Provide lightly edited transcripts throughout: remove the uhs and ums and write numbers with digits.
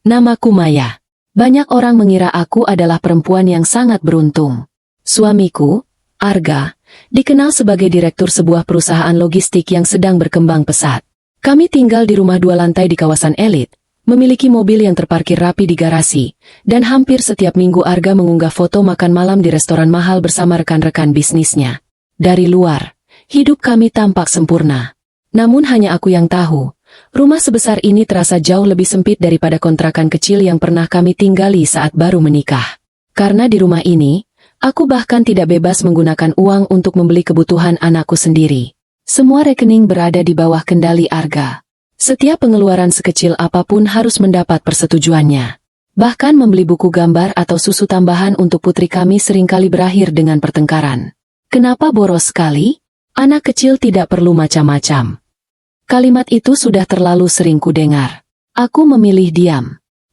Namaku Maya. Banyak orang mengira aku adalah perempuan yang sangat beruntung. Suamiku, Arga, dikenal sebagai direktur sebuah perusahaan logistik yang sedang berkembang pesat. Kami tinggal di rumah 2 lantai di kawasan elit, memiliki mobil yang terparkir rapi di garasi, dan hampir setiap minggu Arga mengunggah foto makan malam di restoran mahal bersama rekan-rekan bisnisnya. Dari luar, hidup kami tampak sempurna. Namun hanya aku yang tahu, rumah sebesar ini terasa jauh lebih sempit daripada kontrakan kecil yang pernah kami tinggali saat baru menikah. Karena di rumah ini, aku bahkan tidak bebas menggunakan uang untuk membeli kebutuhan anakku sendiri. Semua rekening berada di bawah kendali Arga. Setiap pengeluaran sekecil apapun harus mendapat persetujuannya. Bahkan membeli buku gambar atau susu tambahan untuk putri kami seringkali berakhir dengan pertengkaran. Kenapa boros sekali? Anak kecil tidak perlu macam-macam. Kalimat itu sudah terlalu sering kudengar. Aku memilih diam.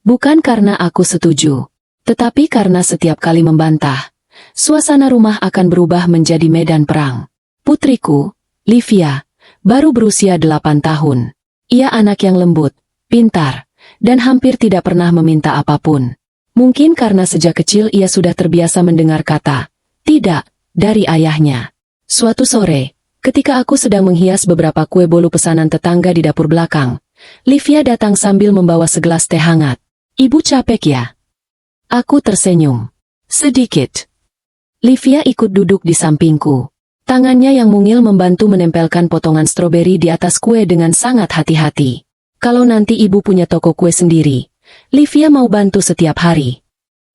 Bukan karena aku setuju, tetapi karena setiap kali membantah, suasana rumah akan berubah menjadi medan perang. Putriku, Livia, baru berusia 8 tahun. Ia anak yang lembut, pintar, dan hampir tidak pernah meminta apapun. Mungkin karena sejak kecil ia sudah terbiasa mendengar kata "tidak" dari ayahnya. Suatu sore, ketika aku sedang menghias beberapa kue bolu pesanan tetangga di dapur belakang, Livia datang sambil membawa segelas teh hangat. "Ibu capek ya?" Aku tersenyum. "Sedikit." Livia ikut duduk di sampingku. Tangannya yang mungil membantu menempelkan potongan stroberi di atas kue dengan sangat hati-hati. "Kalau nanti ibu punya toko kue sendiri, Livia mau bantu setiap hari."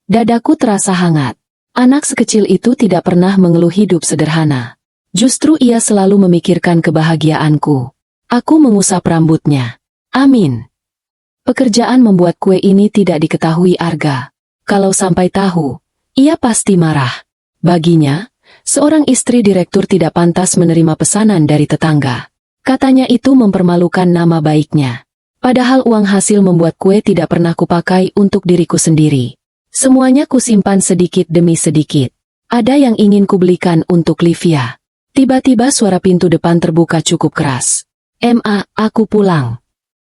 Dadaku terasa hangat. Anak sekecil itu tidak pernah mengeluh hidup sederhana. Justru ia selalu memikirkan kebahagiaanku. Aku mengusap rambutnya. Amin. Pekerjaan membuat kue ini tidak diketahui Arga. Kalau sampai tahu, ia pasti marah. Baginya, seorang istri direktur tidak pantas menerima pesanan dari tetangga. Katanya itu mempermalukan nama baiknya. Padahal uang hasil membuat kue tidak pernah kupakai untuk diriku sendiri. Semuanya kusimpan sedikit demi sedikit. Ada yang ingin kubelikan untuk Livia. Tiba-tiba suara pintu depan terbuka cukup keras. Aku pulang."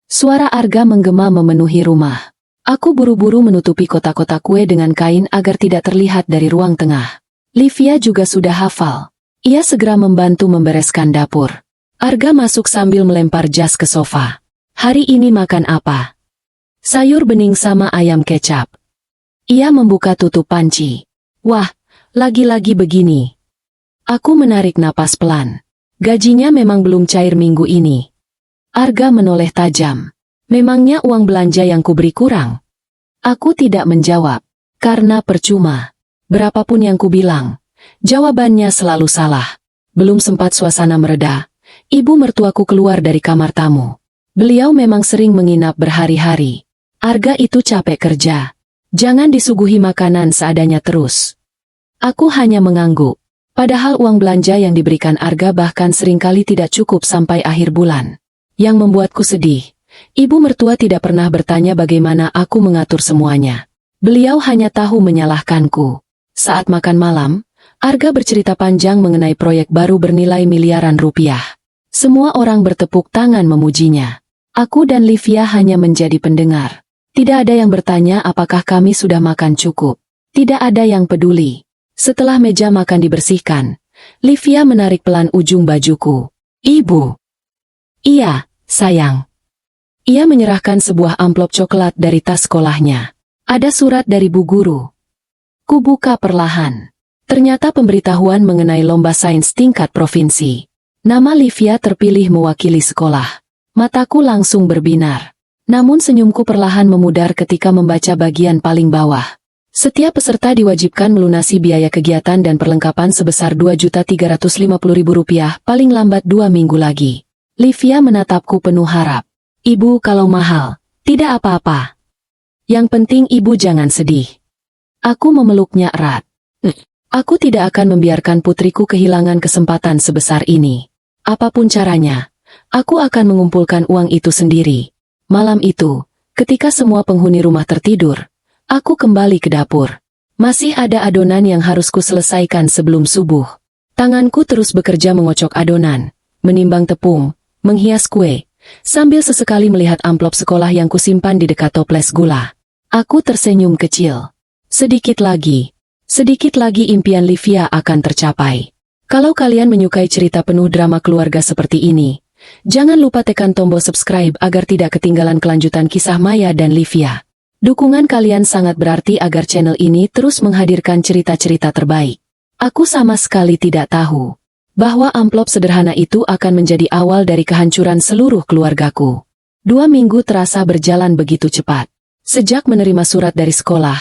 Suara Arga menggema memenuhi rumah. Aku buru-buru menutupi kotak-kotak kue dengan kain agar tidak terlihat dari ruang tengah. Livia juga sudah hafal. Ia segera membantu membereskan dapur. Arga masuk sambil melempar jas ke sofa. "Hari ini makan apa?" "Sayur bening sama ayam kecap." Ia membuka tutup panci. "Wah, lagi-lagi begini." Aku menarik napas pelan. Gajinya memang belum cair minggu ini. Arga menoleh tajam. "Memangnya uang belanja yang kuberi kurang?" Aku tidak menjawab. Karena percuma. Berapapun yang kubilang, jawabannya selalu salah. Belum sempat suasana mereda, ibu mertuaku keluar dari kamar tamu. Beliau memang sering menginap berhari-hari. Arga itu capek kerja. Jangan disuguhi makanan seadanya terus. Aku hanya mengangguk. Padahal uang belanja yang diberikan Arga bahkan seringkali tidak cukup sampai akhir bulan. Yang membuatku sedih, ibu mertua tidak pernah bertanya bagaimana aku mengatur semuanya. Beliau hanya tahu menyalahkanku. Saat makan malam, Arga bercerita panjang mengenai proyek baru bernilai miliaran rupiah. Semua orang bertepuk tangan memujinya. Aku dan Livia hanya menjadi pendengar. Tidak ada yang bertanya apakah kami sudah makan cukup. Tidak ada yang peduli. Setelah meja makan dibersihkan, Livia menarik pelan ujung bajuku. "Ibu." "Iya, sayang." Ia menyerahkan sebuah amplop coklat dari tas sekolahnya. Ada surat dari bu guru. Kubuka perlahan. Ternyata pemberitahuan mengenai lomba sains tingkat provinsi. Nama Livia terpilih mewakili sekolah. Mataku langsung berbinar. Namun senyumku perlahan memudar ketika membaca bagian paling bawah. Setiap peserta diwajibkan melunasi biaya kegiatan dan perlengkapan sebesar Rp2.350.000 paling lambat 2 minggu lagi. Livia menatapku penuh harap. "Ibu, kalau mahal, tidak apa-apa. Yang penting ibu jangan sedih." Aku memeluknya erat. Aku tidak akan membiarkan putriku kehilangan kesempatan sebesar ini. Apapun caranya, aku akan mengumpulkan uang itu sendiri. Malam itu, ketika semua penghuni rumah tertidur, aku kembali ke dapur. Masih ada adonan yang harus kuselesaikan sebelum subuh. Tanganku terus bekerja mengocok adonan, menimbang tepung, menghias kue, sambil sesekali melihat amplop sekolah yang kusimpan di dekat toples gula. Aku tersenyum kecil. Sedikit lagi impian Livia akan tercapai. Kalau kalian menyukai cerita penuh drama keluarga seperti ini, jangan lupa tekan tombol subscribe agar tidak ketinggalan kelanjutan kisah Maya dan Livia. Dukungan kalian sangat berarti agar channel ini terus menghadirkan cerita-cerita terbaik. Aku sama sekali tidak tahu bahwa amplop sederhana itu akan menjadi awal dari kehancuran seluruh keluargaku. 2 minggu terasa berjalan begitu cepat. Sejak menerima surat dari sekolah,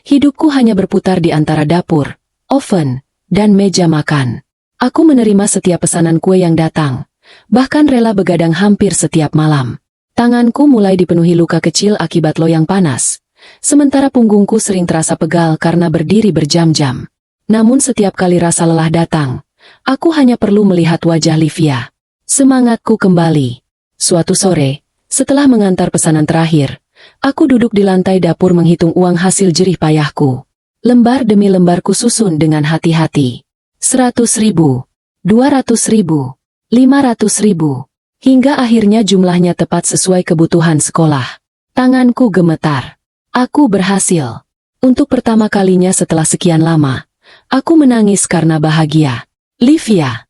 hidupku hanya berputar di antara dapur, oven, dan meja makan. Aku menerima setiap pesanan kue yang datang, bahkan rela begadang hampir setiap malam. Tanganku mulai dipenuhi luka kecil akibat loyang panas, sementara punggungku sering terasa pegal karena berdiri berjam-jam. Namun setiap kali rasa lelah datang, aku hanya perlu melihat wajah Livia. Semangatku kembali. Suatu sore, setelah mengantar pesanan terakhir, aku duduk di lantai dapur menghitung uang hasil jerih payahku. Lembar demi lembar kususun dengan hati-hati. 100.000, 200.000, 500.000, hingga akhirnya jumlahnya tepat sesuai kebutuhan sekolah. Tanganku gemetar. Aku berhasil. Untuk pertama kalinya setelah sekian lama, aku menangis karena bahagia. Livia.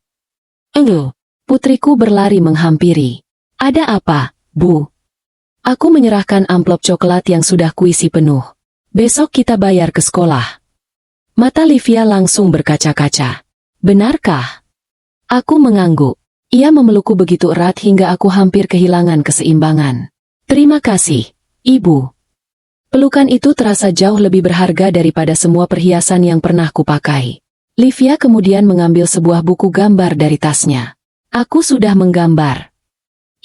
Putriku berlari menghampiri. Ada apa, Bu? Aku menyerahkan amplop coklat yang sudah kuisi penuh. Besok kita bayar ke sekolah. Mata Livia langsung berkaca-kaca. Benarkah? Aku mengangguk. Ia memelukku begitu erat hingga aku hampir kehilangan keseimbangan. Terima kasih, Ibu. Pelukan itu terasa jauh lebih berharga daripada semua perhiasan yang pernah kupakai. Livia kemudian mengambil sebuah buku gambar dari tasnya. Aku sudah menggambar.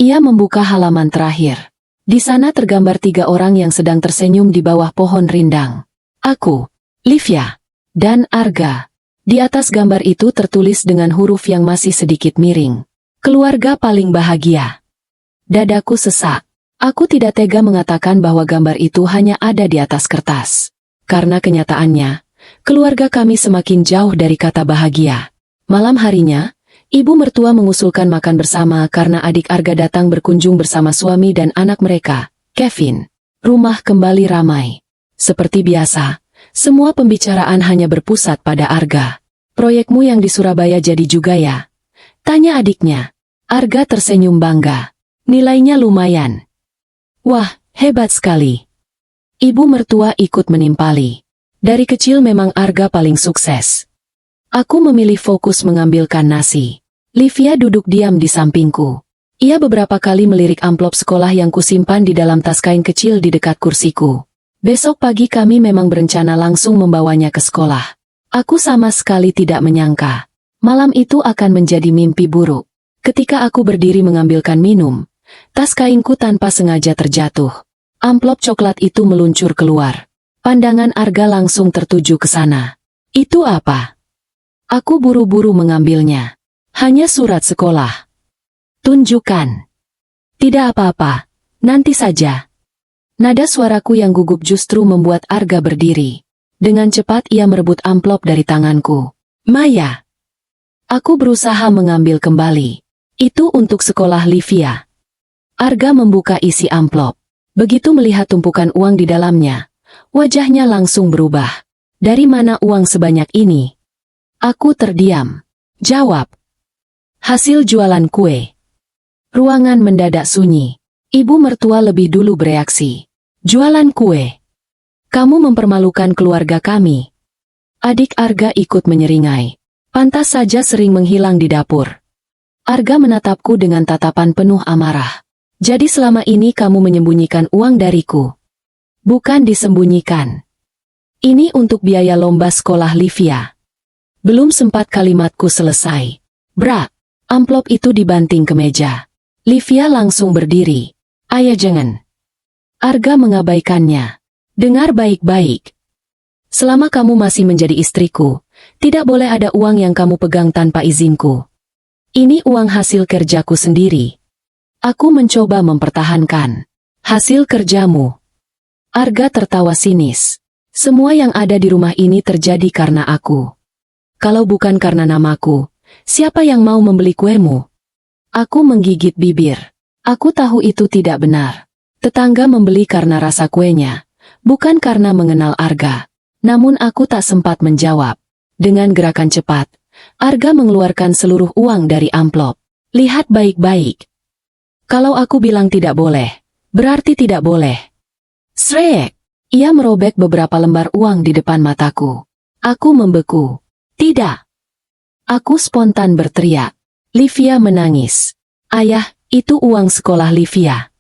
Ia membuka halaman terakhir. Di sana tergambar 3 orang yang sedang tersenyum di bawah pohon rindang. Aku, Livia, dan Arga. Di atas gambar itu tertulis dengan huruf yang masih sedikit miring. Keluarga paling bahagia. Dadaku sesak. Aku tidak tega mengatakan bahwa gambar itu hanya ada di atas kertas. Karena kenyataannya, keluarga kami semakin jauh dari kata bahagia. Malam harinya, ibu mertua mengusulkan makan bersama karena adik Arga datang berkunjung bersama suami dan anak mereka, Kevin. Rumah kembali ramai. Seperti biasa, semua pembicaraan hanya berpusat pada Arga. Proyekmu yang di Surabaya jadi juga ya? Tanya adiknya. Arga tersenyum bangga. Nilainya lumayan. Wah, hebat sekali. Ibu mertua ikut menimpali. Dari kecil memang Arga paling sukses. Aku memilih fokus mengambilkan nasi. Livia duduk diam di sampingku. Ia beberapa kali melirik amplop sekolah yang kusimpan di dalam tas kain kecil di dekat kursiku. Besok pagi kami memang berencana langsung membawanya ke sekolah. Aku sama sekali tidak menyangka malam itu akan menjadi mimpi buruk. Ketika aku berdiri mengambilkan minum, tas kainku tanpa sengaja terjatuh. Amplop coklat itu meluncur keluar. Pandangan Arga langsung tertuju ke sana. Itu apa? Aku buru-buru mengambilnya. Hanya surat sekolah. Tunjukkan. Tidak apa-apa, nanti saja. Nada suaraku yang gugup justru membuat Arga berdiri. Dengan cepat ia merebut amplop dari tanganku. Maya. Aku berusaha mengambil kembali. Itu untuk sekolah Livia. Arga membuka isi amplop. Begitu melihat tumpukan uang di dalamnya, wajahnya langsung berubah. Dari mana uang sebanyak ini? Aku terdiam. Jawab. Hasil jualan kue. Ruangan mendadak sunyi. Ibu mertua lebih dulu bereaksi. Jualan kue. Kamu mempermalukan keluarga kami. Adik Arga ikut menyeringai. Pantas saja sering menghilang di dapur. Arga menatapku dengan tatapan penuh amarah. Jadi selama ini kamu menyembunyikan uang dariku? Bukan disembunyikan. Ini untuk biaya lomba sekolah Livia. Belum sempat kalimatku selesai. Brak, amplop itu dibanting ke meja. Livia langsung berdiri. Ayah jangan. Arga mengabaikannya. Dengar baik-baik. Selama kamu masih menjadi istriku, tidak boleh ada uang yang kamu pegang tanpa izinku. Ini uang hasil kerjaku sendiri. Aku mencoba mempertahankan. Hasil kerjamu. Arga tertawa sinis. Semua yang ada di rumah ini terjadi karena aku. Kalau bukan karena namaku, siapa yang mau membeli kuemu? Aku menggigit bibir. Aku tahu itu tidak benar. Tetangga membeli karena rasa kuenya, bukan karena mengenal Arga. Namun aku tak sempat menjawab. Dengan gerakan cepat, Arga mengeluarkan seluruh uang dari amplop. Lihat baik-baik. Kalau aku bilang tidak boleh, berarti tidak boleh. Srek! Ia merobek beberapa lembar uang di depan mataku. Aku membeku. Tidak. Aku spontan berteriak. Livia menangis. Ayah, itu uang sekolah Livia.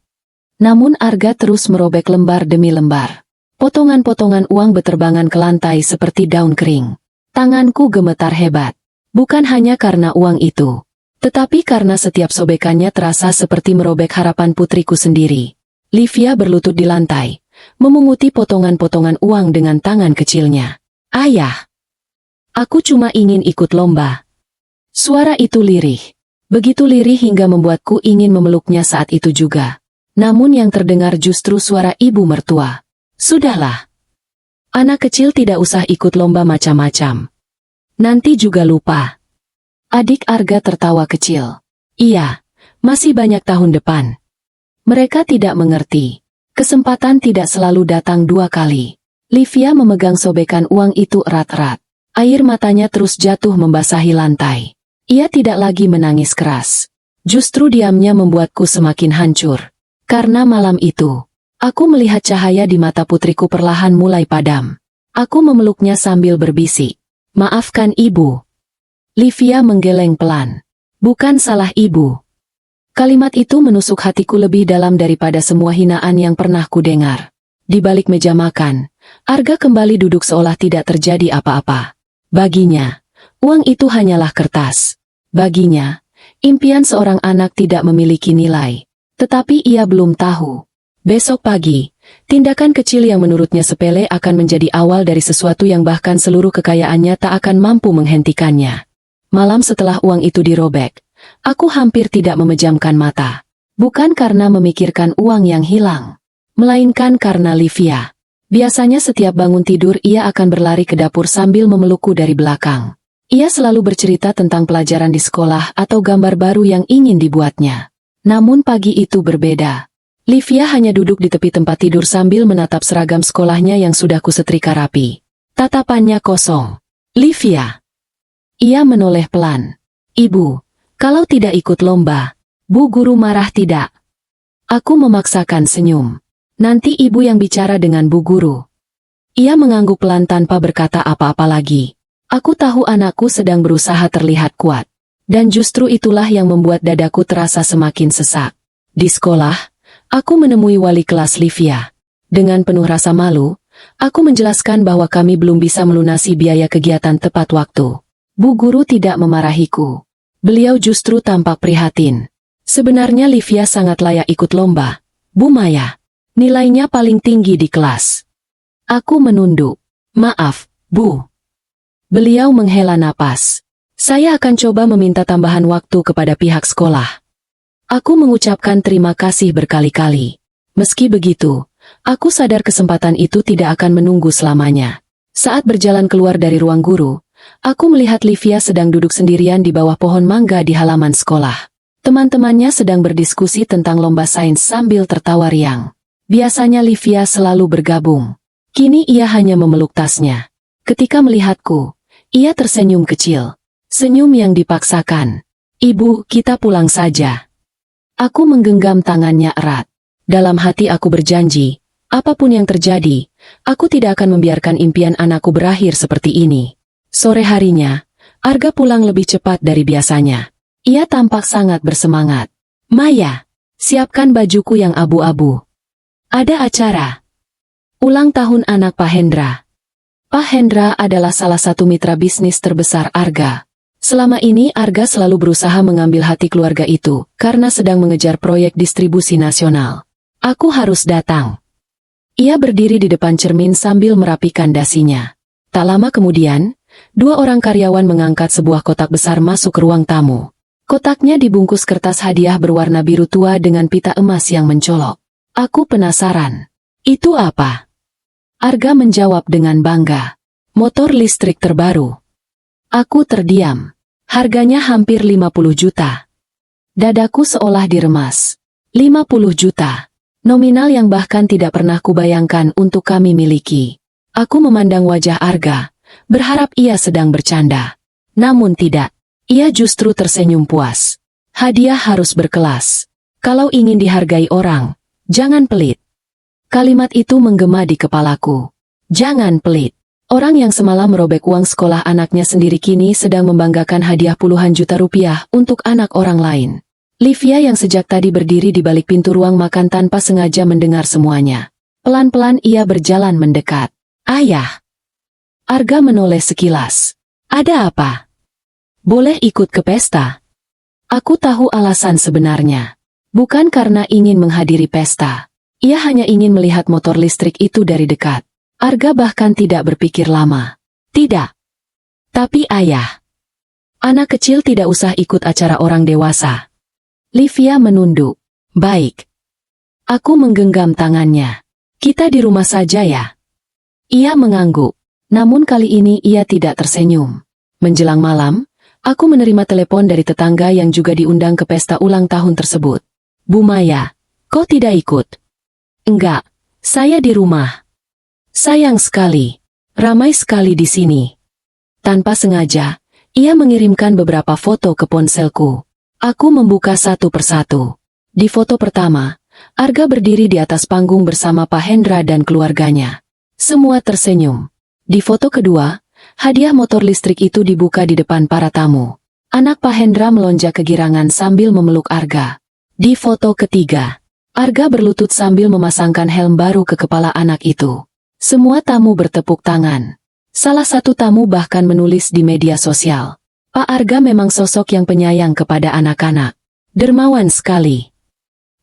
Namun Arga terus merobek lembar demi lembar. Potongan-potongan uang beterbangan ke lantai seperti daun kering. Tanganku gemetar hebat. Bukan hanya karena uang itu, tetapi karena setiap sobekannya terasa seperti merobek harapan putriku sendiri. Livia berlutut di lantai, memunguti potongan-potongan uang dengan tangan kecilnya. Ayah! Aku cuma ingin ikut lomba. Suara itu lirih. Begitu lirih hingga membuatku ingin memeluknya saat itu juga. Namun yang terdengar justru suara ibu mertua. Sudahlah. Anak kecil tidak usah ikut lomba macam-macam. Nanti juga lupa. Adik Arga tertawa kecil. Iya, masih banyak tahun depan. Mereka tidak mengerti. Kesempatan tidak selalu datang dua kali. Livia memegang sobekan uang itu erat-erat. Air matanya terus jatuh membasahi lantai. Ia tidak lagi menangis keras. Justru diamnya membuatku semakin hancur. Karena malam itu, aku melihat cahaya di mata putriku perlahan mulai padam. Aku memeluknya sambil berbisik. Maafkan ibu. Livia menggeleng pelan. Bukan salah ibu. Kalimat itu menusuk hatiku lebih dalam daripada semua hinaan yang pernah kudengar. Di balik meja makan, Arga kembali duduk seolah tidak terjadi apa-apa. Baginya, uang itu hanyalah kertas. Baginya, impian seorang anak tidak memiliki nilai. Tetapi ia belum tahu. Besok pagi, tindakan kecil yang menurutnya sepele akan menjadi awal dari sesuatu yang bahkan seluruh kekayaannya tak akan mampu menghentikannya. Malam setelah uang itu dirobek, aku hampir tidak memejamkan mata. Bukan karena memikirkan uang yang hilang, melainkan karena Livia. Biasanya setiap bangun tidur ia akan berlari ke dapur sambil memelukku dari belakang. Ia selalu bercerita tentang pelajaran di sekolah atau gambar baru yang ingin dibuatnya. Namun pagi itu berbeda. Livia hanya duduk di tepi tempat tidur sambil menatap seragam sekolahnya yang sudah kusetrika rapi. Tatapannya kosong. Livia. Ia menoleh pelan. Ibu, kalau tidak ikut lomba, Bu Guru marah tidak? Aku memaksakan senyum. Nanti ibu yang bicara dengan Bu Guru. Ia mengangguk pelan tanpa berkata apa-apa lagi. Aku tahu anakku sedang berusaha terlihat kuat. Dan justru itulah yang membuat dadaku terasa semakin sesak. Di sekolah, aku menemui wali kelas Livia. Dengan penuh rasa malu, aku menjelaskan bahwa kami belum bisa melunasi biaya kegiatan tepat waktu. Bu Guru tidak memarahiku. Beliau justru tampak prihatin. Sebenarnya Livia sangat layak ikut lomba, Bu Maya. Nilainya paling tinggi di kelas. Aku menunduk. Maaf, Bu. Beliau menghela napas. Saya akan coba meminta tambahan waktu kepada pihak sekolah. Aku mengucapkan terima kasih berkali-kali. Meski begitu, aku sadar kesempatan itu tidak akan menunggu selamanya. Saat berjalan keluar dari ruang guru, aku melihat Livia sedang duduk sendirian di bawah pohon mangga di halaman sekolah. Teman-temannya sedang berdiskusi tentang lomba sains sambil tertawa riang. Biasanya Livia selalu bergabung. Kini ia hanya memeluk tasnya. Ketika melihatku, ia tersenyum kecil. Senyum yang dipaksakan. Ibu, kita pulang saja. Aku menggenggam tangannya erat. Dalam hati aku berjanji, apapun yang terjadi, aku tidak akan membiarkan impian anakku berakhir seperti ini. Sore harinya, Arga pulang lebih cepat dari biasanya. Ia tampak sangat bersemangat. Maya, siapkan bajuku yang abu-abu. Ada acara. Ulang tahun anak Pak Hendra. Pak Hendra adalah salah satu mitra bisnis terbesar Arga. Selama ini Arga selalu berusaha mengambil hati keluarga itu, karena sedang mengejar proyek distribusi nasional. Aku harus datang. Ia berdiri di depan cermin sambil merapikan dasinya. Tak lama kemudian, dua orang karyawan mengangkat sebuah kotak besar masuk ke ruang tamu. Kotaknya dibungkus kertas hadiah berwarna biru tua dengan pita emas yang mencolok. Aku penasaran. Itu apa? Arga menjawab dengan bangga. Motor listrik terbaru. Aku terdiam. Harganya hampir 50 juta. Dadaku seolah diremas. 50 juta. Nominal yang bahkan tidak pernah kubayangkan untuk kami miliki. Aku memandang wajah Arga, berharap ia sedang bercanda. Namun tidak. Ia justru tersenyum puas. Hadiah harus berkelas. Kalau ingin dihargai orang, jangan pelit. Kalimat itu menggema di kepalaku. Jangan pelit. Orang yang semalam merobek uang sekolah anaknya sendiri kini sedang membanggakan hadiah puluhan juta rupiah untuk anak orang lain. Livia yang sejak tadi berdiri di balik pintu ruang makan tanpa sengaja mendengar semuanya. Pelan-pelan ia berjalan mendekat. Ayah. Arga menoleh sekilas. Ada apa? Boleh ikut ke pesta? Aku tahu alasan sebenarnya. Bukan karena ingin menghadiri pesta. Ia hanya ingin melihat motor listrik itu dari dekat. Arga bahkan tidak berpikir lama. Tidak. Tapi ayah. Anak kecil tidak usah ikut acara orang dewasa. Livia menunduk. Baik. Aku menggenggam tangannya. Kita di rumah saja ya. Ia mengangguk. Namun kali ini ia tidak tersenyum. Menjelang malam, aku menerima telepon dari tetangga yang juga diundang ke pesta ulang tahun tersebut. Bu Maya, kau tidak ikut? Enggak, saya di rumah. Sayang sekali. Ramai sekali di sini. Tanpa sengaja, ia mengirimkan beberapa foto ke ponselku. Aku membuka satu persatu. Di foto pertama, Arga berdiri di atas panggung bersama Pak Hendra dan keluarganya. Semua tersenyum. Di foto kedua, hadiah motor listrik itu dibuka di depan para tamu. Anak Pak Hendra melonjak kegirangan sambil memeluk Arga. Di foto ketiga, Arga berlutut sambil memasangkan helm baru ke kepala anak itu. Semua tamu bertepuk tangan. Salah satu tamu bahkan menulis di media sosial. Pak Arga memang sosok yang penyayang kepada anak-anak. Dermawan sekali.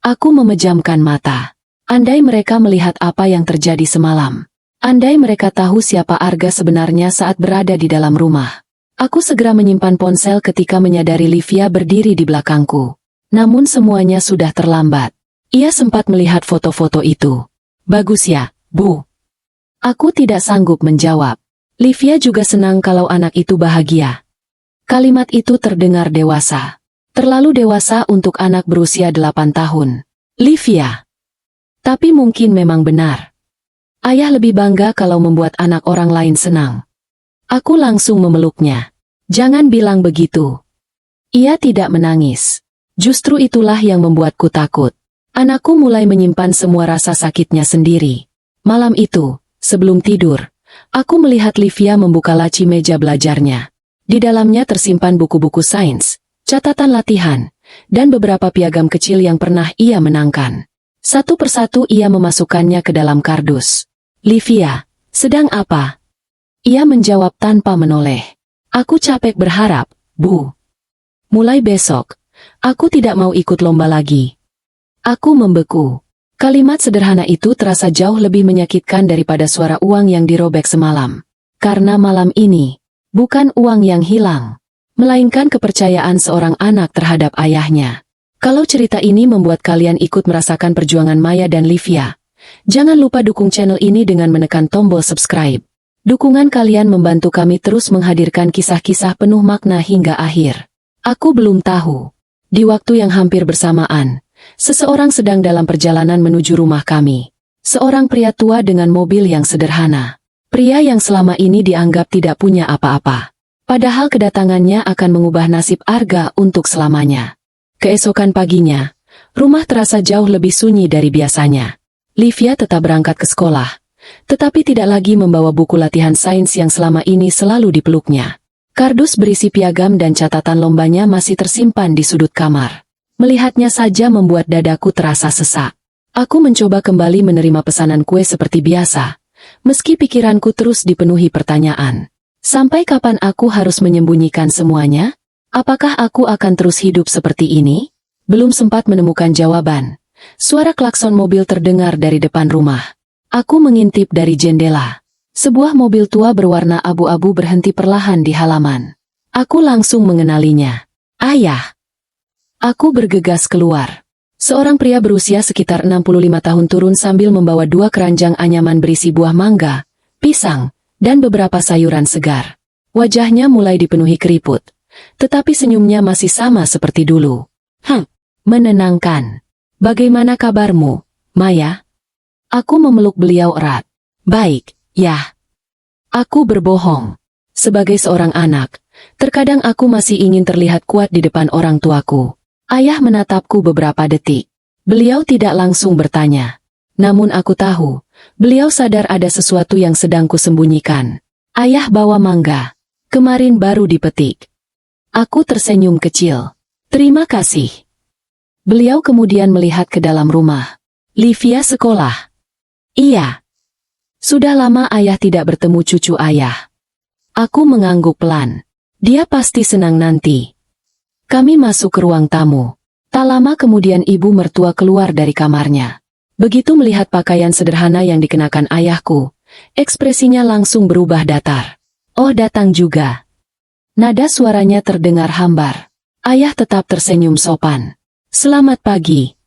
Aku memejamkan mata. Andai mereka melihat apa yang terjadi semalam. Andai mereka tahu siapa Arga sebenarnya saat berada di dalam rumah. Aku segera menyimpan ponsel ketika menyadari Livia berdiri di belakangku. Namun semuanya sudah terlambat. Ia sempat melihat foto-foto itu. Bagus ya, Bu. Aku tidak sanggup menjawab. Livia juga senang kalau anak itu bahagia. Kalimat itu terdengar dewasa. Terlalu dewasa untuk anak berusia 8 tahun. Livia. Tapi mungkin memang benar. Ayah lebih bangga kalau membuat anak orang lain senang. Aku langsung memeluknya. Jangan bilang begitu. Ia tidak menangis. Justru itulah yang membuatku takut. Anakku mulai menyimpan semua rasa sakitnya sendiri. Malam itu, sebelum tidur, aku melihat Livia membuka laci meja belajarnya. Di dalamnya tersimpan buku-buku sains, catatan latihan, dan beberapa piagam kecil yang pernah ia menangkan. Satu persatu ia memasukkannya ke dalam kardus. Livia, sedang apa? Ia menjawab tanpa menoleh. Aku capek berharap, Bu. Mulai besok, aku tidak mau ikut lomba lagi. Aku membeku. Kalimat sederhana itu terasa jauh lebih menyakitkan daripada suara uang yang dirobek semalam. Karena malam ini, bukan uang yang hilang, melainkan kepercayaan seorang anak terhadap ayahnya. Kalau cerita ini membuat kalian ikut merasakan perjuangan Maya dan Livia, jangan lupa dukung channel ini dengan menekan tombol subscribe. Dukungan kalian membantu kami terus menghadirkan kisah-kisah penuh makna hingga akhir. Aku belum tahu. Di waktu yang hampir bersamaan, seseorang sedang dalam perjalanan menuju rumah kami. Seorang pria tua dengan mobil yang sederhana. Pria yang selama ini dianggap tidak punya apa-apa. Padahal kedatangannya akan mengubah nasib Arga untuk selamanya. Keesokan paginya, rumah terasa jauh lebih sunyi dari biasanya. Livia tetap berangkat ke sekolah, tetapi tidak lagi membawa buku latihan sains yang selama ini selalu dipeluknya. Kardus berisi piagam dan catatan lombanya masih tersimpan di sudut kamar. Melihatnya saja membuat dadaku terasa sesak. Aku mencoba kembali menerima pesanan kue seperti biasa. Meski pikiranku terus dipenuhi pertanyaan. Sampai kapan aku harus menyembunyikan semuanya? Apakah aku akan terus hidup seperti ini? Belum sempat menemukan jawaban. Suara klakson mobil terdengar dari depan rumah. Aku mengintip dari jendela. Sebuah mobil tua berwarna abu-abu berhenti perlahan di halaman. Aku langsung mengenalinya. Ayah. Aku bergegas keluar. Seorang pria berusia sekitar 65 tahun turun sambil membawa 2 keranjang anyaman berisi buah mangga, pisang, dan beberapa sayuran segar. Wajahnya mulai dipenuhi keriput, tetapi senyumnya masih sama seperti dulu. Menenangkan. Bagaimana kabarmu, Maya? Aku memeluk beliau erat. Baik, ya. Aku berbohong. Sebagai seorang anak, terkadang aku masih ingin terlihat kuat di depan orang tuaku. Ayah menatapku beberapa detik. Beliau tidak langsung bertanya. Namun aku tahu, beliau sadar ada sesuatu yang sedang kusembunyikan. Ayah bawa mangga. Kemarin baru dipetik. Aku tersenyum kecil. Terima kasih. Beliau kemudian melihat ke dalam rumah. Livia sekolah. Iya. Sudah lama ayah tidak bertemu cucu ayah. Aku mengangguk pelan. Dia pasti senang nanti. Kami masuk ke ruang tamu. Tak lama kemudian ibu mertua keluar dari kamarnya. Begitu melihat pakaian sederhana yang dikenakan ayahku, ekspresinya langsung berubah datar. Oh, datang juga. Nada suaranya terdengar hambar. Ayah tetap tersenyum sopan. Selamat pagi.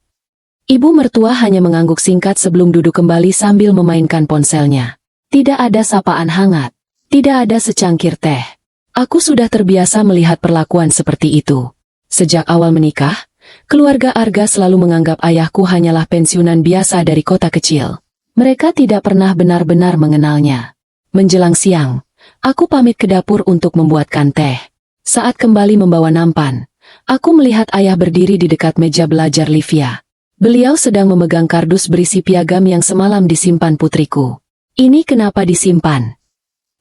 Ibu mertua hanya mengangguk singkat sebelum duduk kembali sambil memainkan ponselnya. Tidak ada sapaan hangat. Tidak ada secangkir teh. Aku sudah terbiasa melihat perlakuan seperti itu. Sejak awal menikah, keluarga Arga selalu menganggap ayahku hanyalah pensiunan biasa dari kota kecil. Mereka tidak pernah benar-benar mengenalnya. Menjelang siang, aku pamit ke dapur untuk membuatkan teh. Saat kembali membawa nampan, aku melihat ayah berdiri di dekat meja belajar Livia. Beliau sedang memegang kardus berisi piagam yang semalam disimpan putriku. Ini kenapa disimpan?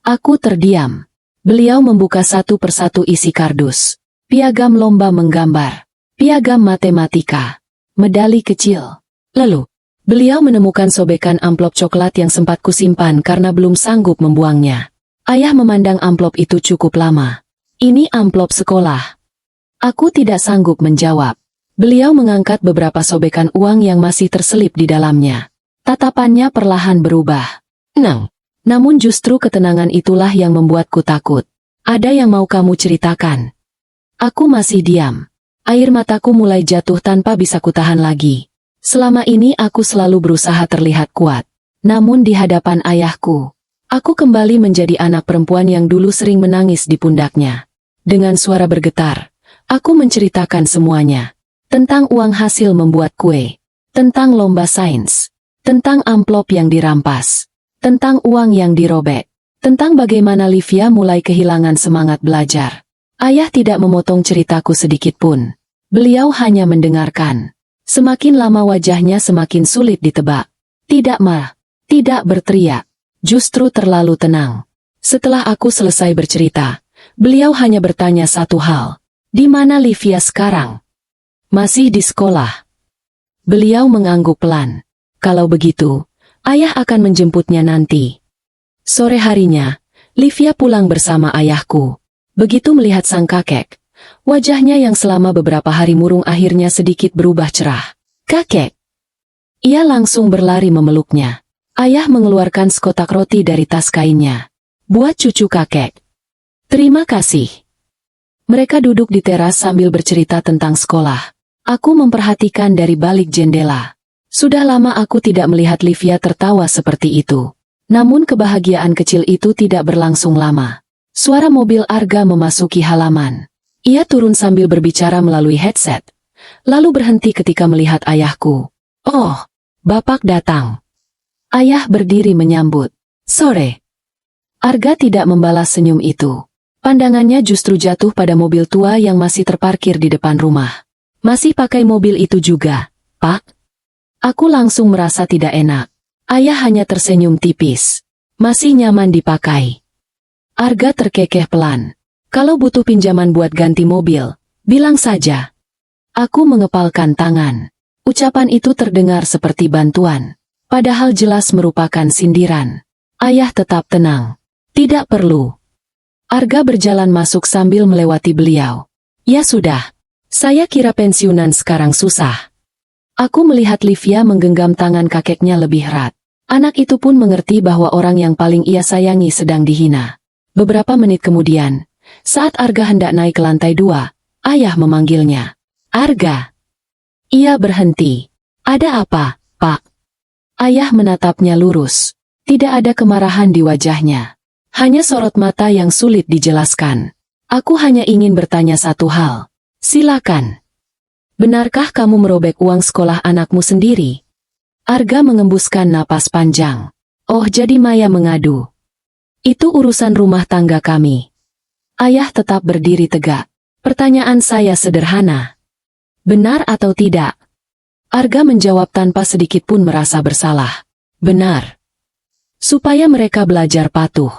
Aku terdiam. Beliau membuka satu persatu isi kardus. Piagam lomba menggambar. Piagam matematika. Medali kecil. Lalu, beliau menemukan sobekan amplop coklat yang sempat kusimpan karena belum sanggup membuangnya. Ayah memandang amplop itu cukup lama. Ini amplop sekolah. Aku tidak sanggup menjawab. Beliau mengangkat beberapa sobekan uang yang masih terselip di dalamnya. Tatapannya perlahan berubah. Namun justru ketenangan itulah yang membuatku takut. Ada yang mau kamu ceritakan? Aku masih diam. Air mataku mulai jatuh tanpa bisa kutahan lagi. Selama ini aku selalu berusaha terlihat kuat. Namun di hadapan ayahku, aku kembali menjadi anak perempuan yang dulu sering menangis di pundaknya. Dengan suara bergetar, aku menceritakan semuanya. Tentang uang hasil membuat kue. Tentang lomba sains. Tentang amplop yang dirampas. Tentang uang yang dirobek. Tentang bagaimana Livia mulai kehilangan semangat belajar. Ayah tidak memotong ceritaku sedikit pun. Beliau hanya mendengarkan. Semakin lama wajahnya semakin sulit ditebak. Tidak marah, tidak berteriak, justru terlalu tenang. Setelah aku selesai bercerita, beliau hanya bertanya satu hal. Di mana Livia sekarang? Masih di sekolah. Beliau mengangguk pelan. Kalau begitu, ayah akan menjemputnya nanti. Sore harinya, Livia pulang bersama ayahku. Begitu melihat sang kakek, wajahnya yang selama beberapa hari murung akhirnya sedikit berubah cerah. Kakek! Ia langsung berlari memeluknya. Ayah mengeluarkan sekotak roti dari tas kainnya. Buat cucu kakek. Terima kasih. Mereka duduk di teras sambil bercerita tentang sekolah. Aku memperhatikan dari balik jendela. Sudah lama aku tidak melihat Livia tertawa seperti itu. Namun kebahagiaan kecil itu tidak berlangsung lama. Suara mobil Arga memasuki halaman. Ia turun sambil berbicara melalui headset. Lalu berhenti ketika melihat ayahku. Oh, Bapak datang. Ayah berdiri menyambut. Sore. Arga tidak membalas senyum itu. Pandangannya justru jatuh pada mobil tua yang masih terparkir di depan rumah. Masih pakai mobil itu juga, Pak? Aku langsung merasa tidak enak. Ayah hanya tersenyum tipis. Masih nyaman dipakai. Arga terkekeh pelan. Kalau butuh pinjaman buat ganti mobil, bilang saja. Aku mengepalkan tangan. Ucapan itu terdengar seperti bantuan. Padahal jelas merupakan sindiran. Ayah tetap tenang. Tidak perlu. Arga berjalan masuk sambil melewati beliau. Ya sudah. Saya kira pensiunan sekarang susah. Aku melihat Livia menggenggam tangan kakeknya lebih erat. Anak itu pun mengerti bahwa orang yang paling ia sayangi sedang dihina. Beberapa menit kemudian, saat Arga hendak naik ke lantai 2, ayah memanggilnya. Arga. Ia berhenti. Ada apa, Pak? Ayah menatapnya lurus. Tidak ada kemarahan di wajahnya. Hanya sorot mata yang sulit dijelaskan. Aku hanya ingin bertanya satu hal. Silakan. Benarkah kamu merobek uang sekolah anakmu sendiri? Arga mengembuskan napas panjang. Oh, jadi Maya mengadu. Itu urusan rumah tangga kami. Ayah tetap berdiri tegak. Pertanyaan saya sederhana. Benar atau tidak? Arga menjawab tanpa sedikit pun merasa bersalah. Benar. Supaya mereka belajar patuh.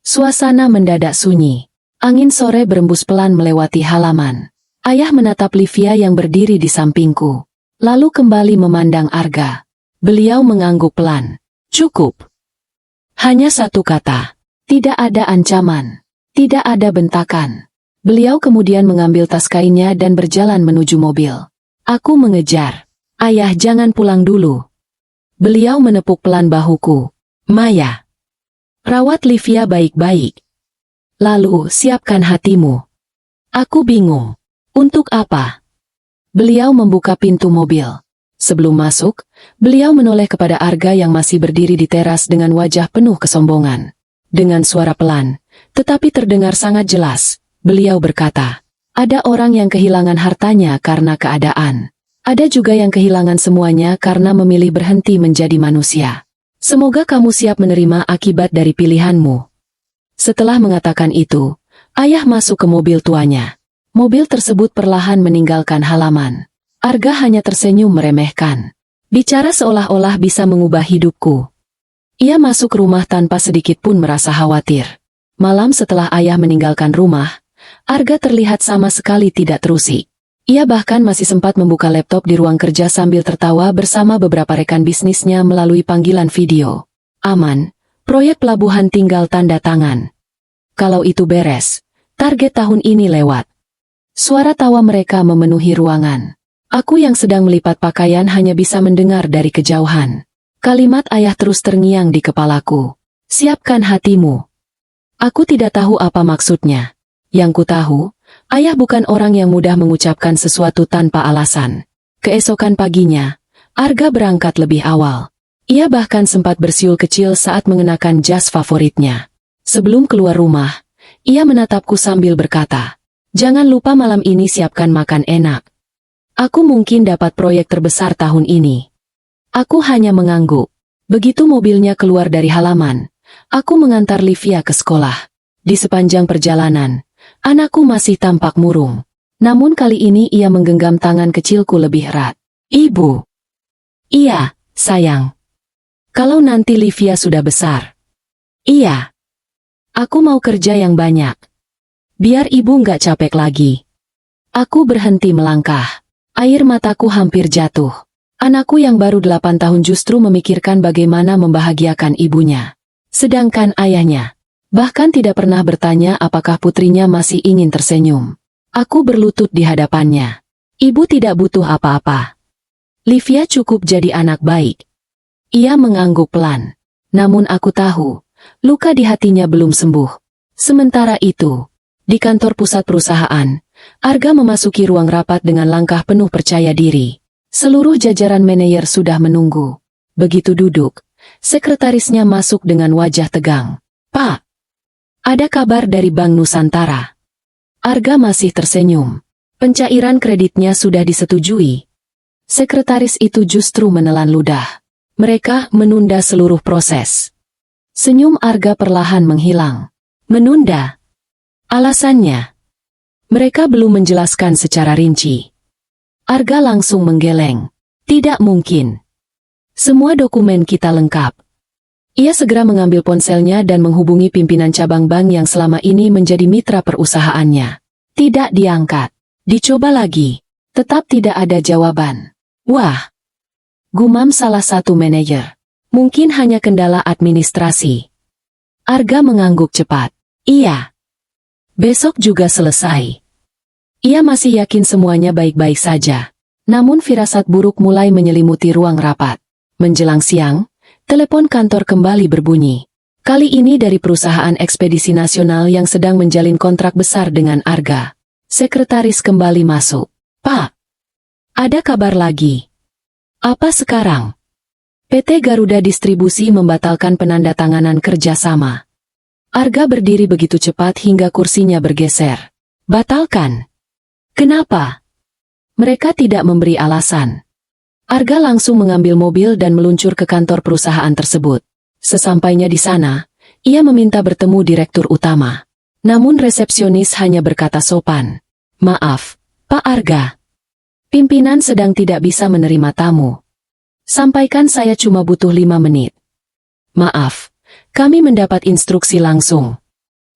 Suasana mendadak sunyi. Angin sore berembus pelan melewati halaman. Ayah menatap Livia yang berdiri di sampingku. Lalu kembali memandang Arga. Beliau mengangguk pelan. Cukup. Hanya satu kata. Tidak ada ancaman. Tidak ada bentakan. Beliau kemudian mengambil tas kainnya dan berjalan menuju mobil. Aku mengejar. Ayah, jangan pulang dulu. Beliau menepuk pelan bahuku. Maya. Rawat Livia baik-baik. Lalu, siapkan hatimu. Aku bingung. Untuk apa? Beliau membuka pintu mobil. Sebelum masuk, beliau menoleh kepada Arga yang masih berdiri di teras dengan wajah penuh kesombongan. Dengan suara pelan, tetapi terdengar sangat jelas, beliau berkata, ada orang yang kehilangan hartanya karena keadaan. Ada juga yang kehilangan semuanya karena memilih berhenti menjadi manusia. Semoga kamu siap menerima akibat dari pilihanmu. Setelah mengatakan itu, ayah masuk ke mobil tuanya. Mobil tersebut perlahan meninggalkan halaman. Arga hanya tersenyum meremehkan. Bicara seolah-olah bisa mengubah hidupku. Ia masuk rumah tanpa sedikit pun merasa khawatir. Malam setelah ayah meninggalkan rumah, Arga terlihat sama sekali tidak terusik. Ia bahkan masih sempat membuka laptop di ruang kerja sambil tertawa bersama beberapa rekan bisnisnya melalui panggilan video. Aman, proyek pelabuhan tinggal tanda tangan. Kalau itu beres, target tahun ini lewat. Suara tawa mereka memenuhi ruangan. Aku yang sedang melipat pakaian hanya bisa mendengar dari kejauhan. Kalimat ayah terus terngiang di kepalaku. Siapkan hatimu. Aku tidak tahu apa maksudnya. Yang ku tahu, ayah bukan orang yang mudah mengucapkan sesuatu tanpa alasan. Keesokan paginya, Arga berangkat lebih awal. Ia bahkan sempat bersiul kecil saat mengenakan jas favoritnya. Sebelum keluar rumah, ia menatapku sambil berkata, jangan lupa malam ini siapkan makan enak. Aku mungkin dapat proyek terbesar tahun ini. Aku hanya mengangguk. Begitu mobilnya keluar dari halaman, aku mengantar Livia ke sekolah. Di sepanjang perjalanan, anakku masih tampak murung. Namun kali ini ia menggenggam tangan kecilku lebih erat. Ibu. Iya, sayang. Kalau nanti Livia sudah besar. Iya. Aku mau kerja yang banyak. Biar ibu nggak capek lagi. Aku berhenti melangkah. Air mataku hampir jatuh. Anakku yang baru 8 tahun justru memikirkan bagaimana membahagiakan ibunya. Sedangkan ayahnya bahkan tidak pernah bertanya apakah putrinya masih ingin tersenyum. Aku berlutut di hadapannya. Ibu tidak butuh apa-apa. Livia cukup jadi anak baik. Ia mengangguk pelan. Namun aku tahu, luka di hatinya belum sembuh. Sementara itu, di kantor pusat perusahaan, Arga memasuki ruang rapat dengan langkah penuh percaya diri. Seluruh jajaran manajer sudah menunggu. Begitu duduk, sekretarisnya masuk dengan wajah tegang. Pak, ada kabar dari Bank Nusantara. Arga masih tersenyum. Pencairan kreditnya sudah disetujui. Sekretaris itu justru menelan ludah. Mereka menunda seluruh proses. Senyum Arga perlahan menghilang. Menunda. Alasannya, mereka belum menjelaskan secara rinci. Arga langsung menggeleng. Tidak mungkin. Semua dokumen kita lengkap. Ia segera mengambil ponselnya dan menghubungi pimpinan cabang bank yang selama ini menjadi mitra perusahaannya. Tidak diangkat. Dicoba lagi. Tetap tidak ada jawaban. Wah. Gumam salah satu manajer. Mungkin hanya kendala administrasi. Arga mengangguk cepat. Iya. Besok juga selesai. Ia masih yakin semuanya baik-baik saja. Namun firasat buruk mulai menyelimuti ruang rapat. Menjelang siang, telepon kantor kembali berbunyi. Kali ini dari perusahaan ekspedisi nasional yang sedang menjalin kontrak besar dengan Arga. Sekretaris kembali masuk. Pak, ada kabar lagi. Apa sekarang? PT Garuda Distribusi membatalkan penandatanganan kerjasama. Arga berdiri begitu cepat hingga kursinya bergeser. Batalkan? Kenapa? Mereka tidak memberi alasan. Arga langsung mengambil mobil dan meluncur ke kantor perusahaan tersebut. Sesampainya di sana, ia meminta bertemu direktur utama. Namun resepsionis hanya berkata sopan, "Maaf, Pak Arga. Pimpinan sedang tidak bisa menerima tamu. Sampaikan saya cuma butuh 5 menit." "Maaf, kami mendapat instruksi langsung."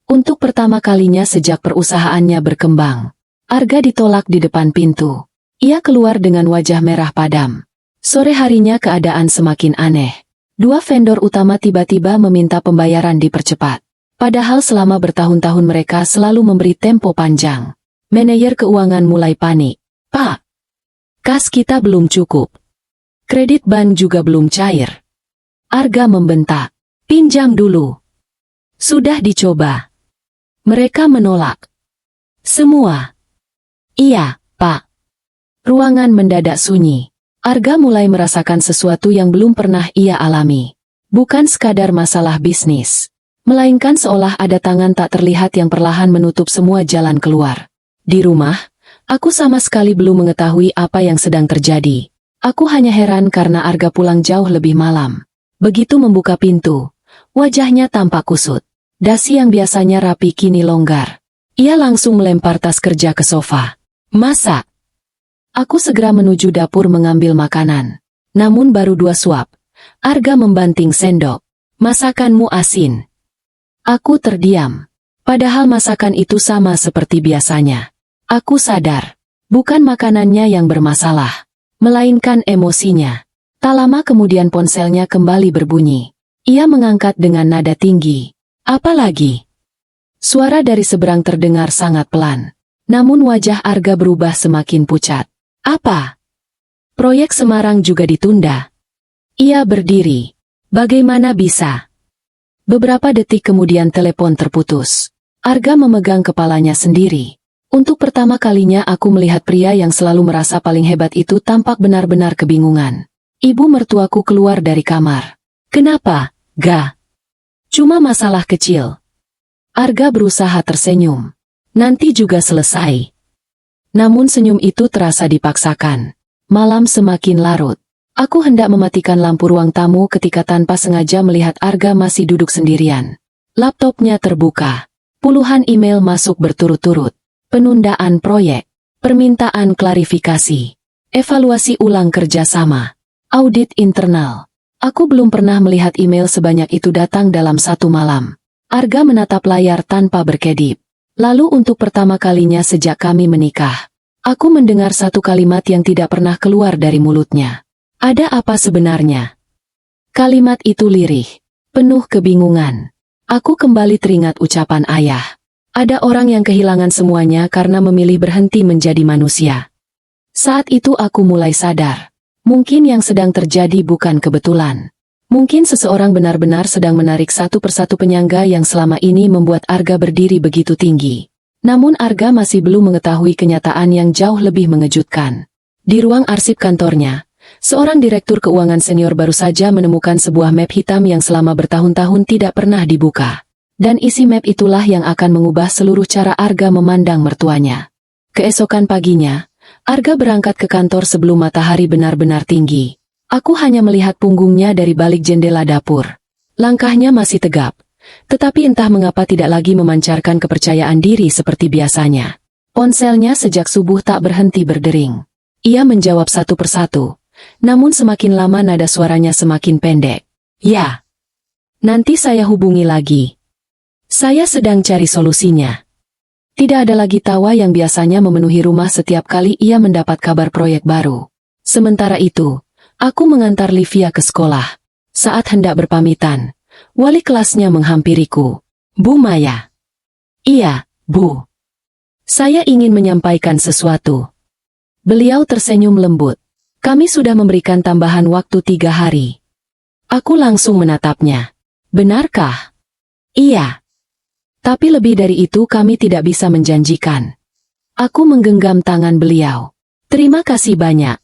Untuk pertama kalinya sejak perusahaannya berkembang, Arga ditolak di depan pintu. Ia keluar dengan wajah merah padam. Sore harinya keadaan semakin aneh. 2 vendor utama tiba-tiba meminta pembayaran dipercepat. Padahal selama bertahun-tahun mereka selalu memberi tempo panjang. Manajer keuangan mulai panik. "Pak, kas kita belum cukup. Kredit bank juga belum cair." Arga membentak, "Pinjam dulu." "Sudah dicoba." Mereka menolak. Semua. "Iya, Pak." Ruangan mendadak sunyi. Arga mulai merasakan sesuatu yang belum pernah ia alami. Bukan sekadar masalah bisnis, melainkan seolah ada tangan tak terlihat yang perlahan menutup semua jalan keluar. Di rumah, aku sama sekali belum mengetahui apa yang sedang terjadi. Aku hanya heran karena Arga pulang jauh lebih malam. Begitu membuka pintu, wajahnya tampak kusut. Dasi yang biasanya rapi kini longgar. Ia langsung melempar tas kerja ke sofa. "Masak." Aku segera menuju dapur mengambil makanan. Namun baru 2 suap, Arga membanting sendok. "Masakanmu asin." Aku terdiam. Padahal masakan itu sama seperti biasanya. Aku sadar, bukan makanannya yang bermasalah, melainkan emosinya. Tak lama kemudian ponselnya kembali berbunyi. Ia mengangkat dengan nada tinggi. "Apa lagi?" Suara dari seberang terdengar sangat pelan. Namun wajah Arga berubah semakin pucat. "Apa? Proyek Semarang juga ditunda?" Ia berdiri. "Bagaimana bisa?" Beberapa detik kemudian telepon terputus. Arga memegang kepalanya sendiri. Untuk pertama kalinya aku melihat pria yang selalu merasa paling hebat itu tampak benar-benar kebingungan. Ibu mertuaku keluar dari kamar. "Kenapa, Ga?" "Cuma masalah kecil." Arga berusaha tersenyum. "Nanti juga selesai." Namun senyum itu terasa dipaksakan. Malam semakin larut. Aku hendak mematikan lampu ruang tamu ketika tanpa sengaja melihat Arga masih duduk sendirian. Laptopnya terbuka. Puluhan email masuk berturut-turut. Penundaan proyek, permintaan klarifikasi, evaluasi ulang kerjasama, audit internal. Aku belum pernah melihat email sebanyak itu datang dalam satu malam. Arga menatap layar tanpa berkedip. Lalu untuk pertama kalinya sejak kami menikah, aku mendengar satu kalimat yang tidak pernah keluar dari mulutnya. "Ada apa sebenarnya?" Kalimat itu lirih, penuh kebingungan. Aku kembali teringat ucapan ayah. Ada orang yang kehilangan semuanya karena memilih berhenti menjadi manusia. Saat itu aku mulai sadar. Mungkin yang sedang terjadi bukan kebetulan. Mungkin seseorang benar-benar sedang menarik satu persatu penyangga yang selama ini membuat Arga berdiri begitu tinggi. Namun Arga masih belum mengetahui kenyataan yang jauh lebih mengejutkan. Di ruang arsip kantornya, seorang direktur keuangan senior baru saja menemukan sebuah map hitam yang selama bertahun-tahun tidak pernah dibuka. Dan isi map itulah yang akan mengubah seluruh cara Arga memandang mertuanya. Keesokan paginya, Arga berangkat ke kantor sebelum matahari benar-benar tinggi. Aku hanya melihat punggungnya dari balik jendela dapur. Langkahnya masih tegap, tetapi entah mengapa tidak lagi memancarkan kepercayaan diri seperti biasanya. Ponselnya sejak subuh tak berhenti berdering. Ia menjawab satu persatu, namun semakin lama nada suaranya semakin pendek. "Ya, nanti saya hubungi lagi. Saya sedang cari solusinya." Tidak ada lagi tawa yang biasanya memenuhi rumah setiap kali ia mendapat kabar proyek baru. Sementara itu, aku mengantar Livia ke sekolah. Saat hendak berpamitan, wali kelasnya menghampiriku. "Bu Maya." "Iya, Bu. Saya ingin menyampaikan sesuatu." Beliau tersenyum lembut. "Kami sudah memberikan tambahan waktu 3 hari." Aku langsung menatapnya. "Benarkah?" "Iya. Tapi lebih dari itu kami tidak bisa menjanjikan." Aku menggenggam tangan beliau. "Terima kasih banyak."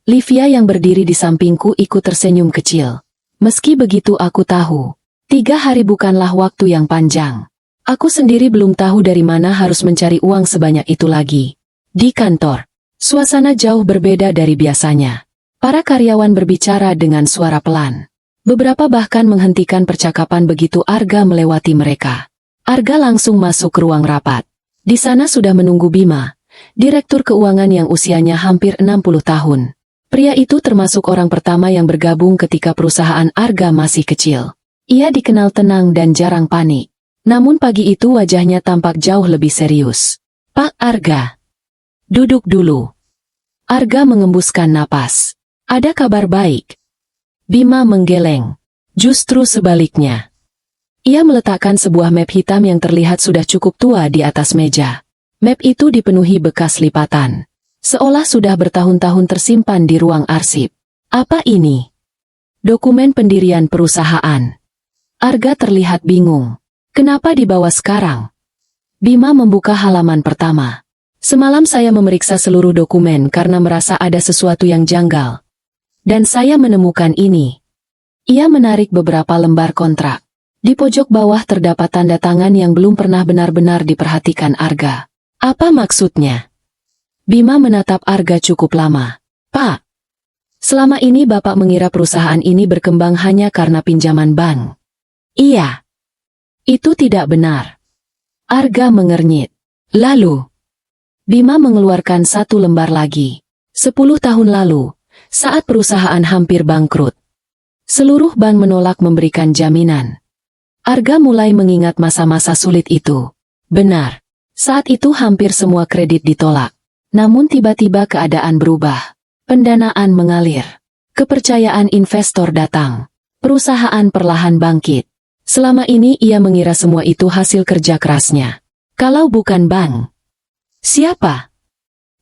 Livia yang berdiri di sampingku ikut tersenyum kecil. Meski begitu aku tahu, 3 hari bukanlah waktu yang panjang. Aku sendiri belum tahu dari mana harus mencari uang sebanyak itu lagi. Di kantor, Suasana jauh berbeda dari biasanya. Para karyawan berbicara dengan suara pelan. Beberapa bahkan menghentikan percakapan begitu Arga melewati mereka. Arga langsung masuk ke ruang rapat. Di sana sudah menunggu Bima, direktur keuangan yang usianya hampir 60 tahun. Pria itu termasuk orang pertama yang bergabung ketika perusahaan Arga masih kecil. Ia dikenal tenang dan jarang panik. Namun pagi itu wajahnya tampak jauh lebih serius. "Pak Arga, duduk dulu." Arga mengembuskan napas. "Ada kabar baik?" Bima menggeleng. Justru sebaliknya. Ia meletakkan sebuah map hitam yang terlihat sudah cukup tua di atas meja. Map itu dipenuhi bekas lipatan. Seolah sudah bertahun-tahun tersimpan di ruang arsip. "Apa ini?" "Dokumen pendirian perusahaan." Arga terlihat bingung. "Kenapa dibawa sekarang?" Bima membuka halaman pertama. "Semalam saya memeriksa seluruh dokumen karena merasa ada sesuatu yang janggal. Dan saya menemukan ini." Ia menarik beberapa lembar kontrak. Di pojok bawah terdapat tanda tangan yang belum pernah benar-benar diperhatikan Arga. "Apa maksudnya?" Bima menatap Arga cukup lama. "Pak, selama ini Bapak mengira perusahaan ini berkembang hanya karena pinjaman bank." "Iya." "Itu tidak benar." Arga mengernyit. "Lalu?" Bima mengeluarkan satu lembar lagi. 10 tahun lalu, saat perusahaan hampir bangkrut, seluruh bank menolak memberikan jaminan. Arga mulai mengingat masa-masa sulit itu. Benar, saat itu hampir semua kredit ditolak. Namun tiba-tiba keadaan berubah. Pendanaan mengalir. Kepercayaan investor datang. Perusahaan perlahan bangkit. Selama ini ia mengira semua itu hasil kerja kerasnya. Kalau bukan bank, siapa?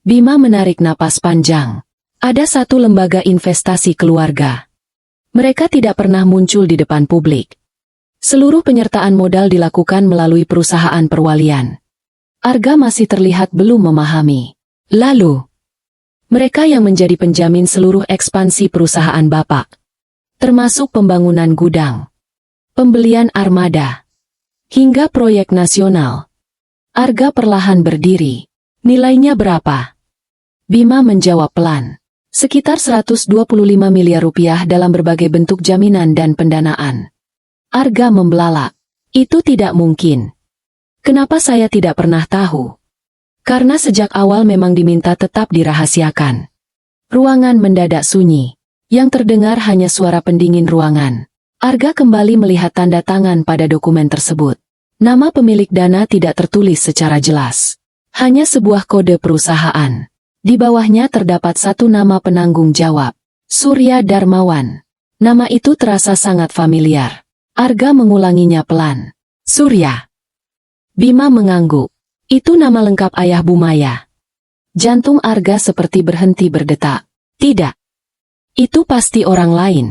Bima menarik napas panjang. Ada satu lembaga investasi keluarga. Mereka tidak pernah muncul di depan publik. Seluruh penyertaan modal dilakukan melalui perusahaan perwalian. Arga masih terlihat belum memahami. Lalu, mereka yang menjadi penjamin seluruh ekspansi perusahaan Bapak, termasuk pembangunan gudang, pembelian armada, hingga proyek nasional. Arga perlahan berdiri. "Nilainya berapa?" Bima menjawab pelan. "Sekitar 125 miliar rupiah dalam berbagai bentuk jaminan dan pendanaan." Arga membelalak. "Itu tidak mungkin. Kenapa saya tidak pernah tahu?" "Karena sejak awal memang diminta tetap dirahasiakan." Ruangan mendadak sunyi. Yang terdengar hanya suara pendingin ruangan. Arga kembali melihat tanda tangan pada dokumen tersebut. Nama pemilik dana tidak tertulis secara jelas. Hanya sebuah kode perusahaan. Di bawahnya terdapat satu nama penanggung jawab. Surya Darmawan. Nama itu terasa sangat familiar. Arga mengulanginya pelan. "Surya." Bima mengangguk. "Itu nama lengkap ayah Bumaya." Jantung Arga seperti berhenti berdetak. "Tidak. Itu pasti orang lain."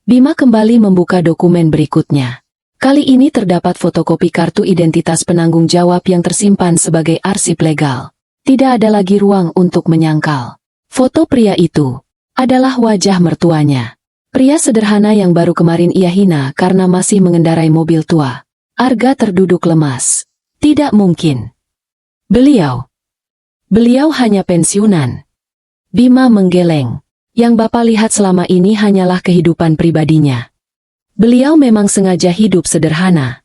Bima kembali membuka dokumen berikutnya. Kali ini terdapat fotokopi kartu identitas penanggung jawab yang tersimpan sebagai arsip legal. Tidak ada lagi ruang untuk menyangkal. Foto pria itu adalah wajah mertuanya. Pria sederhana yang baru kemarin ia hina karena masih mengendarai mobil tua. Arga terduduk lemas. Tidak mungkin. Beliau hanya pensiunan. Bima menggeleng. Yang Bapak lihat selama ini hanyalah kehidupan pribadinya. Beliau memang sengaja hidup sederhana.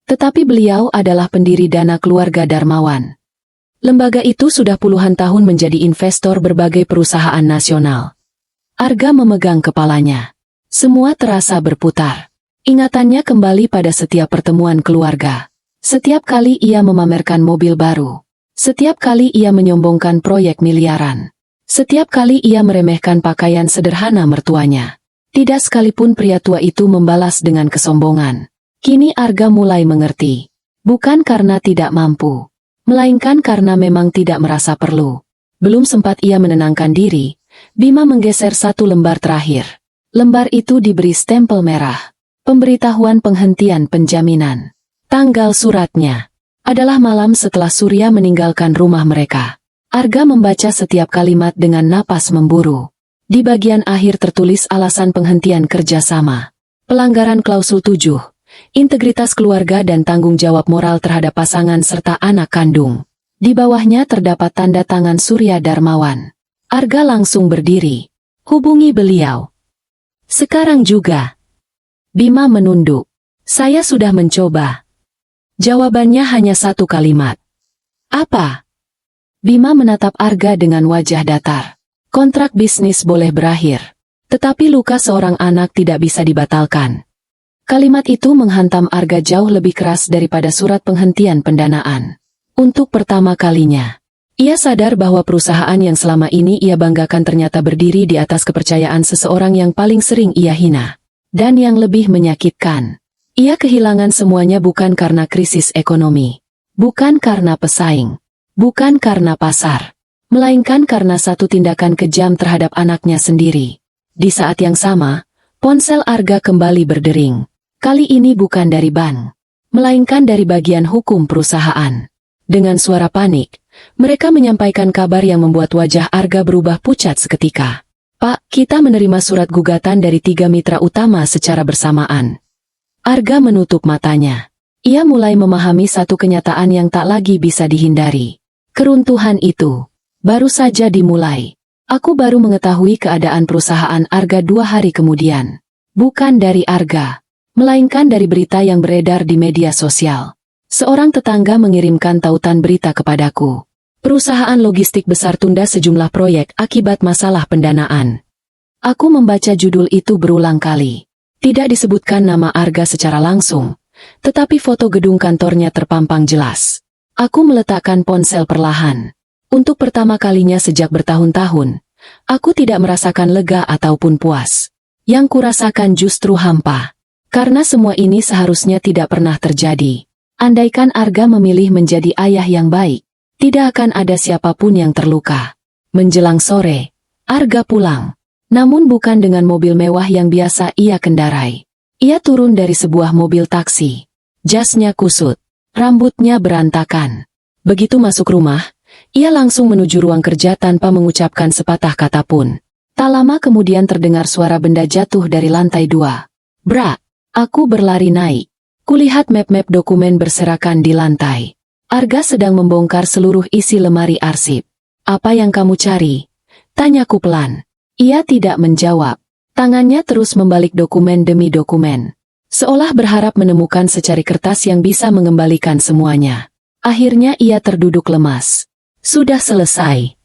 Tetapi beliau adalah pendiri Dana Keluarga Darmawan. Lembaga itu sudah puluhan tahun menjadi investor berbagai perusahaan nasional. Arga memegang kepalanya. Semua terasa berputar. Ingatannya kembali pada setiap pertemuan keluarga. Setiap kali ia memamerkan mobil baru. Setiap kali ia menyombongkan proyek miliaran. Setiap kali ia meremehkan pakaian sederhana mertuanya. Tidak sekalipun pria tua itu membalas dengan kesombongan. Kini Arga mulai mengerti. Bukan karena tidak mampu, melainkan karena memang tidak merasa perlu. Belum sempat ia menenangkan diri, Bima menggeser satu lembar terakhir. Lembar itu diberi stempel merah. Pemberitahuan penghentian penjaminan. Tanggal suratnya adalah malam setelah Surya meninggalkan rumah mereka. Arga membaca setiap kalimat dengan napas memburu. Di bagian akhir tertulis alasan penghentian kerjasama. Pelanggaran klausul 7. Integritas keluarga dan tanggung jawab moral terhadap pasangan serta anak kandung. Di bawahnya terdapat tanda tangan Surya Darmawan. Arga langsung berdiri. Hubungi beliau. Sekarang juga. Bima menunduk. Saya sudah mencoba. Jawabannya hanya satu kalimat. Apa? Bima menatap Arga dengan wajah datar. Kontrak bisnis boleh berakhir, tetapi luka seorang anak tidak bisa dibatalkan. Kalimat itu menghantam Arga jauh lebih keras daripada surat penghentian pendanaan. Untuk pertama kalinya, ia sadar bahwa perusahaan yang selama ini ia banggakan ternyata berdiri di atas kepercayaan seseorang yang paling sering ia hina. Dan yang lebih menyakitkan, ia kehilangan semuanya bukan karena krisis ekonomi, bukan karena pesaing, bukan karena pasar, melainkan karena satu tindakan kejam terhadap anaknya sendiri. Di saat yang sama, ponsel Arga kembali berdering. Kali ini bukan dari bank, melainkan dari bagian hukum perusahaan. Dengan suara panik, mereka menyampaikan kabar yang membuat wajah Arga berubah pucat seketika. Pak, kita menerima surat gugatan dari 3 mitra utama secara bersamaan. Arga menutup matanya. Ia mulai memahami satu kenyataan yang tak lagi bisa dihindari. Keruntuhan itu baru saja dimulai. Aku baru mengetahui keadaan perusahaan Arga 2 hari kemudian. Bukan dari Arga, melainkan dari berita yang beredar di media sosial. Seorang tetangga mengirimkan tautan berita kepadaku. Perusahaan logistik besar tunda sejumlah proyek akibat masalah pendanaan. Aku membaca judul itu berulang kali. Tidak disebutkan nama Arga secara langsung, tetapi foto gedung kantornya terpampang jelas. Aku meletakkan ponsel perlahan. Untuk pertama kalinya sejak bertahun-tahun, aku tidak merasakan lega ataupun puas. Yang kurasakan justru hampa. Karena semua ini seharusnya tidak pernah terjadi. Andaikan Arga memilih menjadi ayah yang baik, tidak akan ada siapapun yang terluka. Menjelang sore, Arga pulang. Namun bukan dengan mobil mewah yang biasa ia kendarai. Ia turun dari sebuah mobil taksi. Jasnya kusut, rambutnya berantakan. Begitu masuk rumah, ia langsung menuju ruang kerja tanpa mengucapkan sepatah kata pun. Tak lama kemudian terdengar suara benda jatuh dari lantai 2. Brak! Aku berlari naik. Kulihat map-map dokumen berserakan di lantai. Arga sedang membongkar seluruh isi lemari arsip. Apa yang kamu cari? Tanyaku pelan. Ia tidak menjawab. Tangannya terus membalik dokumen demi dokumen. Seolah berharap menemukan secari kertas yang bisa mengembalikan semuanya. Akhirnya ia terduduk lemas. Sudah selesai.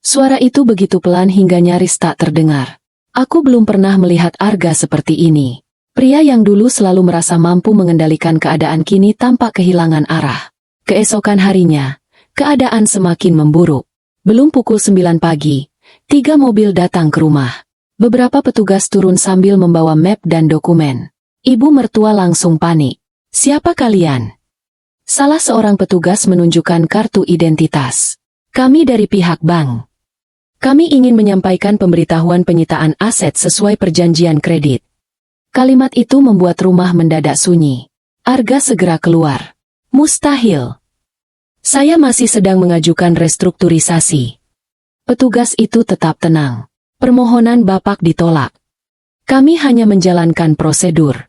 Suara itu begitu pelan hingga nyaris tak terdengar. Aku belum pernah melihat Arga seperti ini. Pria yang dulu selalu merasa mampu mengendalikan keadaan kini tampak kehilangan arah. Keesokan harinya, keadaan semakin memburuk. Belum pukul 9 pagi, 3 mobil datang ke rumah. Beberapa petugas turun sambil membawa map dan dokumen. Ibu mertua langsung panik. Siapa kalian? Salah seorang petugas menunjukkan kartu identitas. Kami dari pihak bank. Kami ingin menyampaikan pemberitahuan penyitaan aset sesuai perjanjian kredit. Kalimat itu membuat rumah mendadak sunyi. Arga segera keluar. Mustahil. Saya masih sedang mengajukan restrukturisasi. Petugas itu tetap tenang. Permohonan Bapak ditolak. Kami hanya menjalankan prosedur.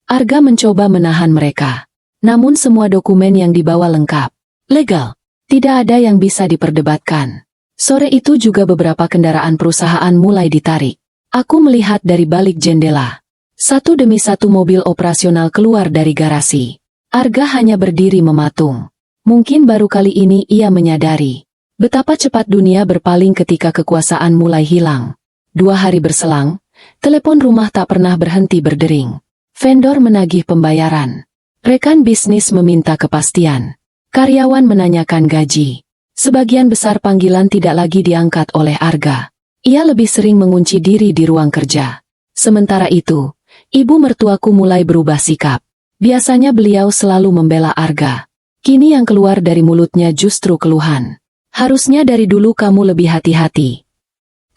Arga mencoba menahan mereka. Namun semua dokumen yang dibawa lengkap. Legal. Tidak ada yang bisa diperdebatkan. Sore itu juga beberapa kendaraan perusahaan mulai ditarik. Aku melihat dari balik jendela. Satu demi satu mobil operasional keluar dari garasi. Arga hanya berdiri mematung. Mungkin baru kali ini ia menyadari betapa cepat dunia berpaling ketika kekuasaan mulai hilang. 2 hari berselang, telepon rumah tak pernah berhenti berdering. Vendor menagih pembayaran. Rekan bisnis meminta kepastian. Karyawan menanyakan gaji. Sebagian besar panggilan tidak lagi diangkat oleh Arga. Ia lebih sering mengunci diri di ruang kerja. Sementara itu, ibu mertuaku mulai berubah sikap. Biasanya beliau selalu membela Arga. Kini yang keluar dari mulutnya justru keluhan. Harusnya dari dulu kamu lebih hati-hati.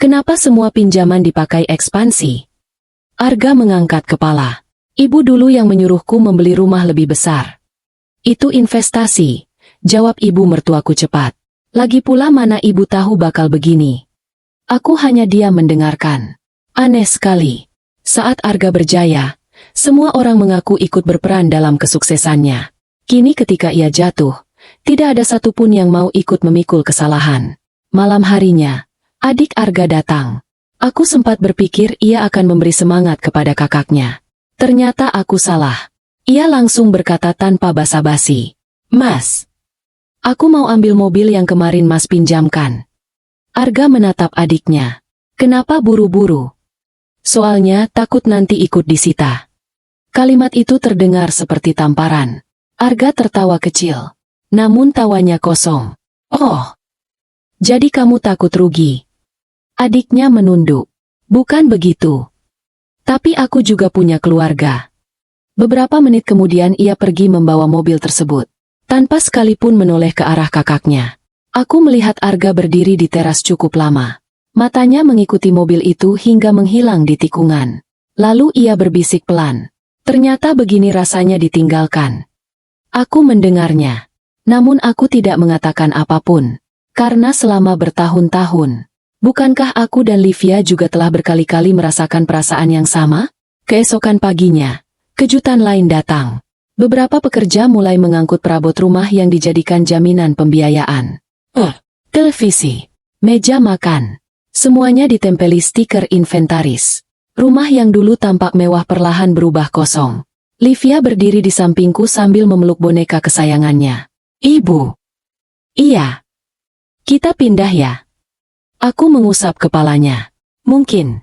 Kenapa semua pinjaman dipakai ekspansi? Arga mengangkat kepala. Ibu dulu yang menyuruhku membeli rumah lebih besar. Itu investasi, jawab ibu mertuaku cepat. Lagi pula mana ibu tahu bakal begini. Aku hanya diam mendengarkan. Aneh sekali. Saat Arga berjaya, semua orang mengaku ikut berperan dalam kesuksesannya. Kini ketika ia jatuh, tidak ada satupun yang mau ikut memikul kesalahan. Malam harinya, adik Arga datang. Aku sempat berpikir ia akan memberi semangat kepada kakaknya. Ternyata aku salah. Ia langsung berkata tanpa basa-basi. Mas, aku mau ambil mobil yang kemarin Mas pinjamkan. Arga menatap adiknya. Kenapa buru-buru? Soalnya takut nanti ikut disita. Kalimat itu terdengar seperti tamparan. Arga tertawa kecil. Namun tawanya kosong. Oh, jadi kamu takut rugi? Adiknya menunduk. Bukan begitu. Tapi aku juga punya keluarga. Beberapa menit kemudian ia pergi membawa mobil tersebut. Tanpa sekalipun menoleh ke arah kakaknya. Aku melihat Arga berdiri di teras cukup lama. Matanya mengikuti mobil itu hingga menghilang di tikungan. Lalu ia berbisik pelan. Ternyata begini rasanya ditinggalkan. Aku mendengarnya. Namun aku tidak mengatakan apapun. Karena selama bertahun-tahun, bukankah aku dan Livia juga telah berkali-kali merasakan perasaan yang sama? Keesokan paginya, kejutan lain datang. Beberapa pekerja mulai mengangkut perabot rumah yang dijadikan jaminan pembiayaan. Televisi, meja makan, semuanya ditempeli stiker inventaris. Rumah yang dulu tampak mewah perlahan berubah kosong. Livia berdiri di sampingku sambil memeluk boneka kesayangannya. Ibu. Iya. Kita pindah ya. Aku mengusap kepalanya. Mungkin.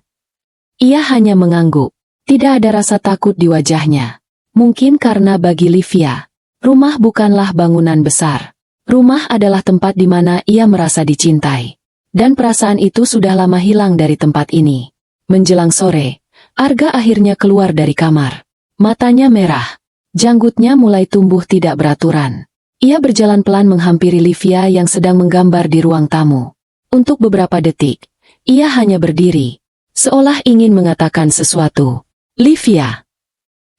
Ia hanya mengangguk. Tidak ada rasa takut di wajahnya. Mungkin karena bagi Livia, rumah bukanlah bangunan besar. Rumah adalah tempat di mana ia merasa dicintai. Dan perasaan itu sudah lama hilang dari tempat ini. Menjelang sore, Arga akhirnya keluar dari kamar. Matanya merah. Janggutnya mulai tumbuh tidak beraturan. Ia berjalan pelan menghampiri Livia yang sedang menggambar di ruang tamu. Untuk beberapa detik, ia hanya berdiri, seolah ingin mengatakan sesuatu. Livia.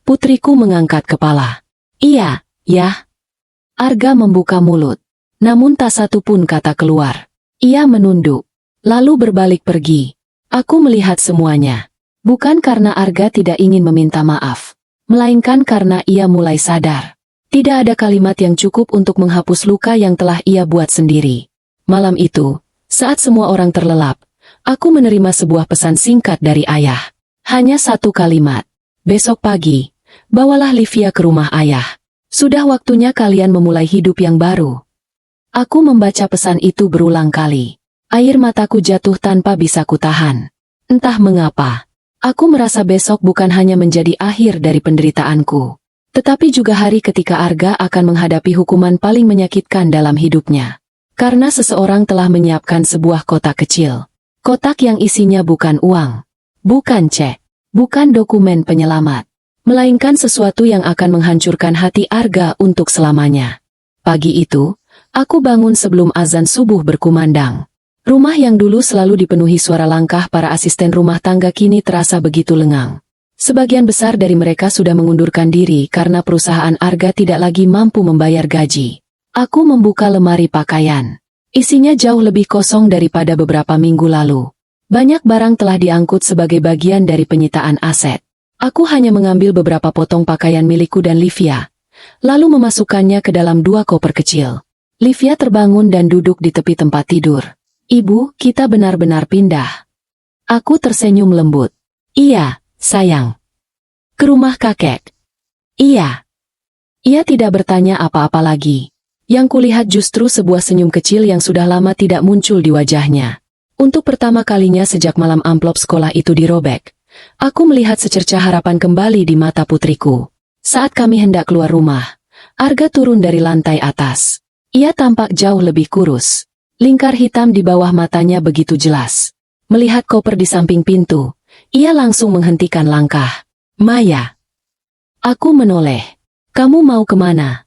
Putriku mengangkat kepala. Iya, ya. Arga membuka mulut. Namun tak satu pun kata keluar. Ia menunduk. Lalu berbalik pergi. Aku melihat semuanya. Bukan karena Arga tidak ingin meminta maaf. Melainkan karena ia mulai sadar. Tidak ada kalimat yang cukup untuk menghapus luka yang telah ia buat sendiri. Malam itu, saat semua orang terlelap, aku menerima sebuah pesan singkat dari ayah. Hanya satu kalimat. Besok pagi, bawalah Livia ke rumah ayah. Sudah waktunya kalian memulai hidup yang baru. Aku membaca pesan itu berulang kali. Air mataku jatuh tanpa bisa kutahan. Entah mengapa, aku merasa besok bukan hanya menjadi akhir dari penderitaanku, tetapi juga hari ketika Arga akan menghadapi hukuman paling menyakitkan dalam hidupnya. Karena seseorang telah menyiapkan sebuah kotak kecil. Kotak yang isinya bukan uang, bukan cek, bukan dokumen penyelamat, melainkan sesuatu yang akan menghancurkan hati Arga untuk selamanya. Pagi itu, aku bangun sebelum azan subuh berkumandang. Rumah yang dulu selalu dipenuhi suara langkah para asisten rumah tangga kini terasa begitu lengang. Sebagian besar dari mereka sudah mengundurkan diri karena perusahaan Arga tidak lagi mampu membayar gaji. Aku membuka lemari pakaian. Isinya jauh lebih kosong daripada beberapa minggu lalu. Banyak barang telah diangkut sebagai bagian dari penyitaan aset. Aku hanya mengambil beberapa potong pakaian milikku dan Livia, lalu memasukkannya ke dalam 2 koper kecil. Livia terbangun dan duduk di tepi tempat tidur. Ibu, kita benar-benar pindah. Aku tersenyum lembut. Iya, sayang. Ke rumah kakek. Iya. Ia tidak bertanya apa-apa lagi. Yang kulihat justru sebuah senyum kecil yang sudah lama tidak muncul di wajahnya. Untuk pertama kalinya sejak malam amplop sekolah itu dirobek, aku melihat secercah harapan kembali di mata putriku. Saat kami hendak keluar rumah, Arga turun dari lantai atas. Ia tampak jauh lebih kurus. Lingkar hitam di bawah matanya begitu jelas. Melihat koper di samping pintu, ia langsung menghentikan langkah. Maya. Aku menoleh. Kamu mau kemana?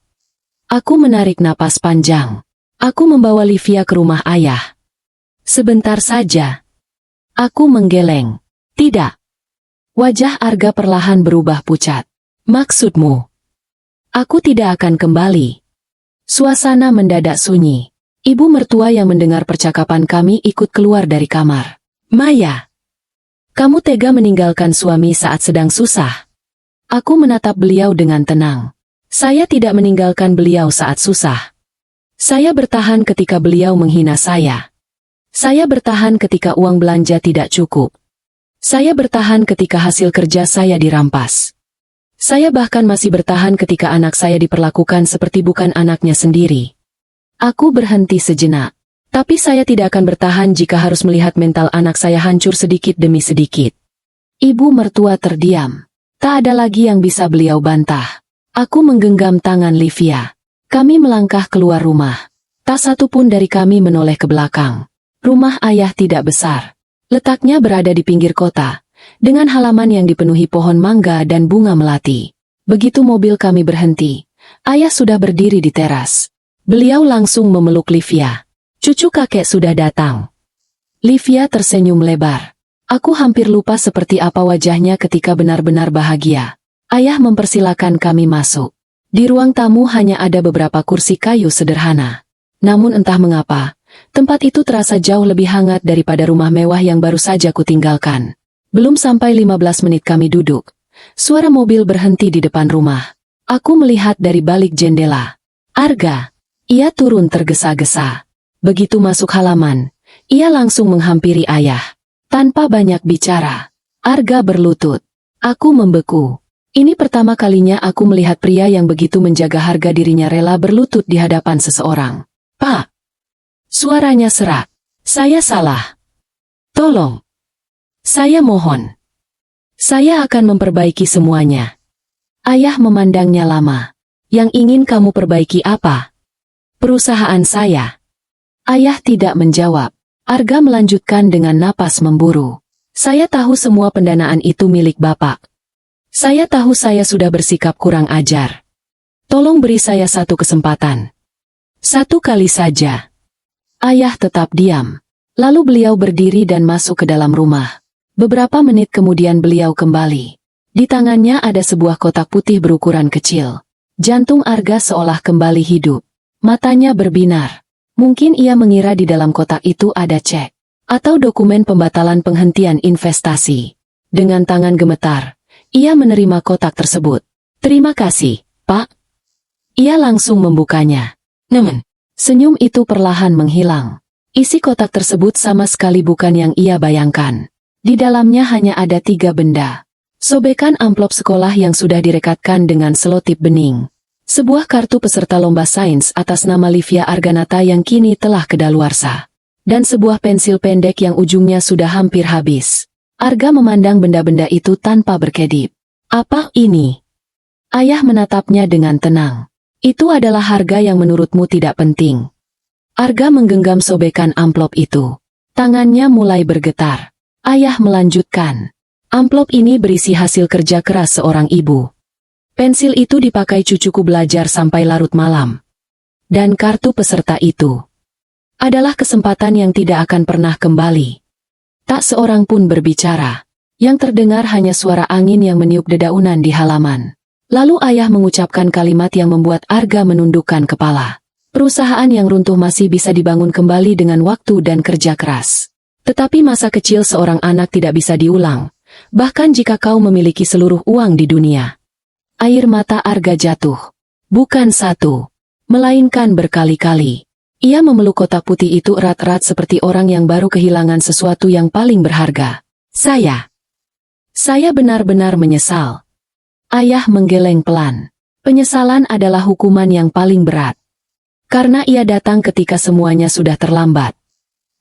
Aku menarik napas panjang. Aku membawa Livia ke rumah ayah. Sebentar saja. Aku menggeleng. Tidak. Wajah Arga perlahan berubah pucat. Maksudmu? Aku tidak akan kembali. Suasana mendadak sunyi. Ibu mertua yang mendengar percakapan kami ikut keluar dari kamar. Maya. Kamu tega meninggalkan suami saat sedang susah. Aku menatap beliau dengan tenang. Saya tidak meninggalkan beliau saat susah. Saya bertahan ketika beliau menghina saya. Saya bertahan ketika uang belanja tidak cukup. Saya bertahan ketika hasil kerja saya dirampas. Saya bahkan masih bertahan ketika anak saya diperlakukan seperti bukan anaknya sendiri. Aku berhenti sejenak. Tapi saya tidak akan bertahan jika harus melihat mental anak saya hancur sedikit demi sedikit. Ibu mertua terdiam. Tak ada lagi yang bisa beliau bantah. Aku menggenggam tangan Livia. Kami melangkah keluar rumah. Tak satu pun dari kami menoleh ke belakang. Rumah ayah tidak besar. Letaknya berada di pinggir kota, dengan halaman yang dipenuhi pohon mangga dan bunga melati. Begitu mobil kami berhenti, ayah sudah berdiri di teras. Beliau langsung memeluk Livia. Cucu kakek sudah datang. Livia tersenyum lebar. Aku hampir lupa seperti apa wajahnya ketika benar-benar bahagia. Ayah mempersilakan kami masuk. Di ruang tamu hanya ada beberapa kursi kayu sederhana. Namun entah mengapa, tempat itu terasa jauh lebih hangat daripada rumah mewah yang baru saja kutinggalkan. Belum sampai 15 menit kami duduk. Suara mobil berhenti di depan rumah. Aku melihat dari balik jendela. Arga. Ia turun tergesa-gesa. Begitu masuk halaman, ia langsung menghampiri ayah. Tanpa banyak bicara, Arga berlutut. Aku membeku. Ini pertama kalinya aku melihat pria yang begitu menjaga harga dirinya rela berlutut di hadapan seseorang. Pak. Suaranya serak. Saya salah. Tolong. Saya mohon. Saya akan memperbaiki semuanya. Ayah memandangnya lama. Yang ingin kamu perbaiki apa? Perusahaan saya. Ayah tidak menjawab. Arga melanjutkan dengan napas memburu. Saya tahu semua pendanaan itu milik Bapak. Saya tahu saya sudah bersikap kurang ajar. Tolong beri saya satu kesempatan. Satu kali saja. Ayah tetap diam. Lalu beliau berdiri dan masuk ke dalam rumah. Beberapa menit kemudian beliau kembali. Di tangannya ada sebuah kotak putih berukuran kecil. Jantung Arga seolah kembali hidup. Matanya berbinar. Mungkin ia mengira di dalam kotak itu ada cek atau dokumen pembatalan penghentian investasi. Dengan tangan gemetar, ia menerima kotak tersebut. Terima kasih, Pak. Ia langsung membukanya. Namun, senyum itu perlahan menghilang. Isi kotak tersebut sama sekali bukan yang ia bayangkan. Di dalamnya hanya ada 3 benda. Sobekan amplop sekolah yang sudah direkatkan dengan selotip bening. Sebuah kartu peserta lomba sains atas nama Livia Arganata yang kini telah kedaluarsa. Dan sebuah pensil pendek yang ujungnya sudah hampir habis. Arga memandang benda-benda itu tanpa berkedip. Apa ini? Ayah menatapnya dengan tenang. Itu adalah harga yang menurutmu tidak penting. Arga menggenggam sobekan amplop itu. Tangannya mulai bergetar. Ayah melanjutkan. Amplop ini berisi hasil kerja keras seorang ibu. Pensil itu dipakai cucuku belajar sampai larut malam. Dan kartu peserta itu adalah kesempatan yang tidak akan pernah kembali. Tak seorang pun berbicara. Yang terdengar hanya suara angin yang meniup dedaunan di halaman. Lalu ayah mengucapkan kalimat yang membuat Arga menundukkan kepala. Perusahaan yang runtuh masih bisa dibangun kembali dengan waktu dan kerja keras. Tetapi masa kecil seorang anak tidak bisa diulang. Bahkan jika kau memiliki seluruh uang di dunia. Air mata Arga jatuh. Bukan satu, melainkan berkali-kali. Ia memeluk kotak putih itu erat-erat seperti orang yang baru kehilangan sesuatu yang paling berharga. Saya benar-benar menyesal. Ayah menggeleng pelan. Penyesalan adalah hukuman yang paling berat. Karena ia datang ketika semuanya sudah terlambat.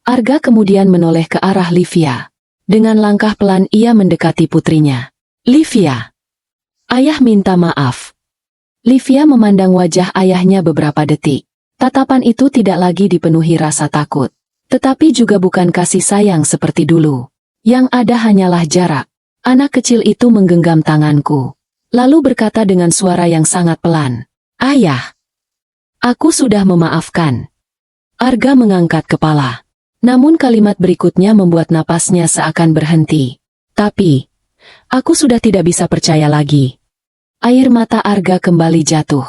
Arga kemudian menoleh ke arah Livia. Dengan langkah pelan ia mendekati putrinya. Livia. Ayah minta maaf. Livia memandang wajah ayahnya beberapa detik. Tatapan itu tidak lagi dipenuhi rasa takut. Tetapi juga bukan kasih sayang seperti dulu. Yang ada hanyalah jarak. Anak kecil itu menggenggam tanganku. Lalu berkata dengan suara yang sangat pelan. Ayah. Aku sudah memaafkan. Arga mengangkat kepala. Namun kalimat berikutnya membuat napasnya seakan berhenti. Tapi, aku sudah tidak bisa percaya lagi. Air mata Arga kembali jatuh.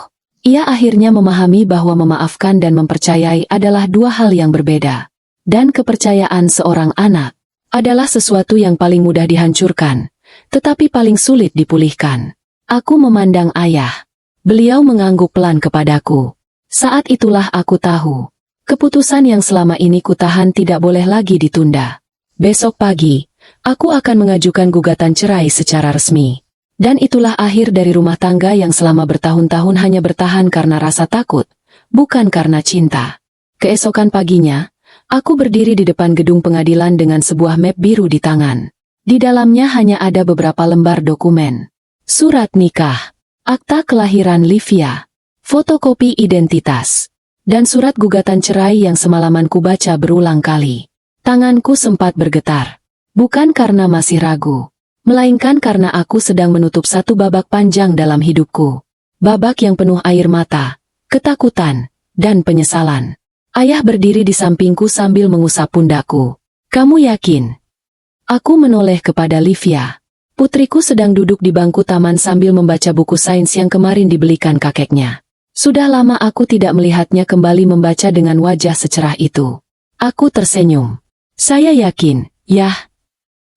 Ia akhirnya memahami bahwa memaafkan dan mempercayai adalah dua hal yang berbeda. Dan kepercayaan seorang anak adalah sesuatu yang paling mudah dihancurkan, tetapi paling sulit dipulihkan. Aku memandang ayah. Beliau mengangguk pelan kepadaku. Saat itulah aku tahu. Keputusan yang selama ini kutahan tidak boleh lagi ditunda. Besok pagi, aku akan mengajukan gugatan cerai secara resmi. Dan itulah akhir dari rumah tangga yang selama bertahun-tahun hanya bertahan karena rasa takut, bukan karena cinta. Keesokan paginya, aku berdiri di depan gedung pengadilan dengan sebuah map biru di tangan. Di dalamnya hanya ada beberapa lembar dokumen. Surat nikah, akta kelahiran Livia, fotokopi identitas, dan surat gugatan cerai yang semalaman kubaca berulang kali. Tanganku sempat bergetar. Bukan karena masih ragu, melainkan karena aku sedang menutup satu babak panjang dalam hidupku. Babak yang penuh air mata, ketakutan, dan penyesalan. Ayah berdiri di sampingku sambil mengusap pundakku. Kamu yakin? Aku menoleh kepada Livia. Putriku sedang duduk di bangku taman sambil membaca buku sains yang kemarin dibelikan kakeknya. Sudah lama aku tidak melihatnya kembali membaca dengan wajah secerah itu. Aku tersenyum. Saya yakin, Yah.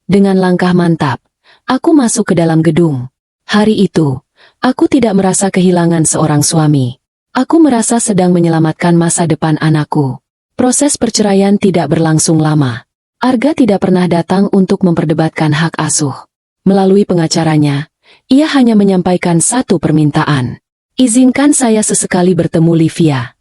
Dengan langkah mantap, aku masuk ke dalam gedung. Hari itu, aku tidak merasa kehilangan seorang suami. Aku merasa sedang menyelamatkan masa depan anakku. Proses perceraian tidak berlangsung lama. Arga tidak pernah datang untuk memperdebatkan hak asuh. Melalui pengacaranya, ia hanya menyampaikan satu permintaan. Izinkan saya sesekali bertemu Livia.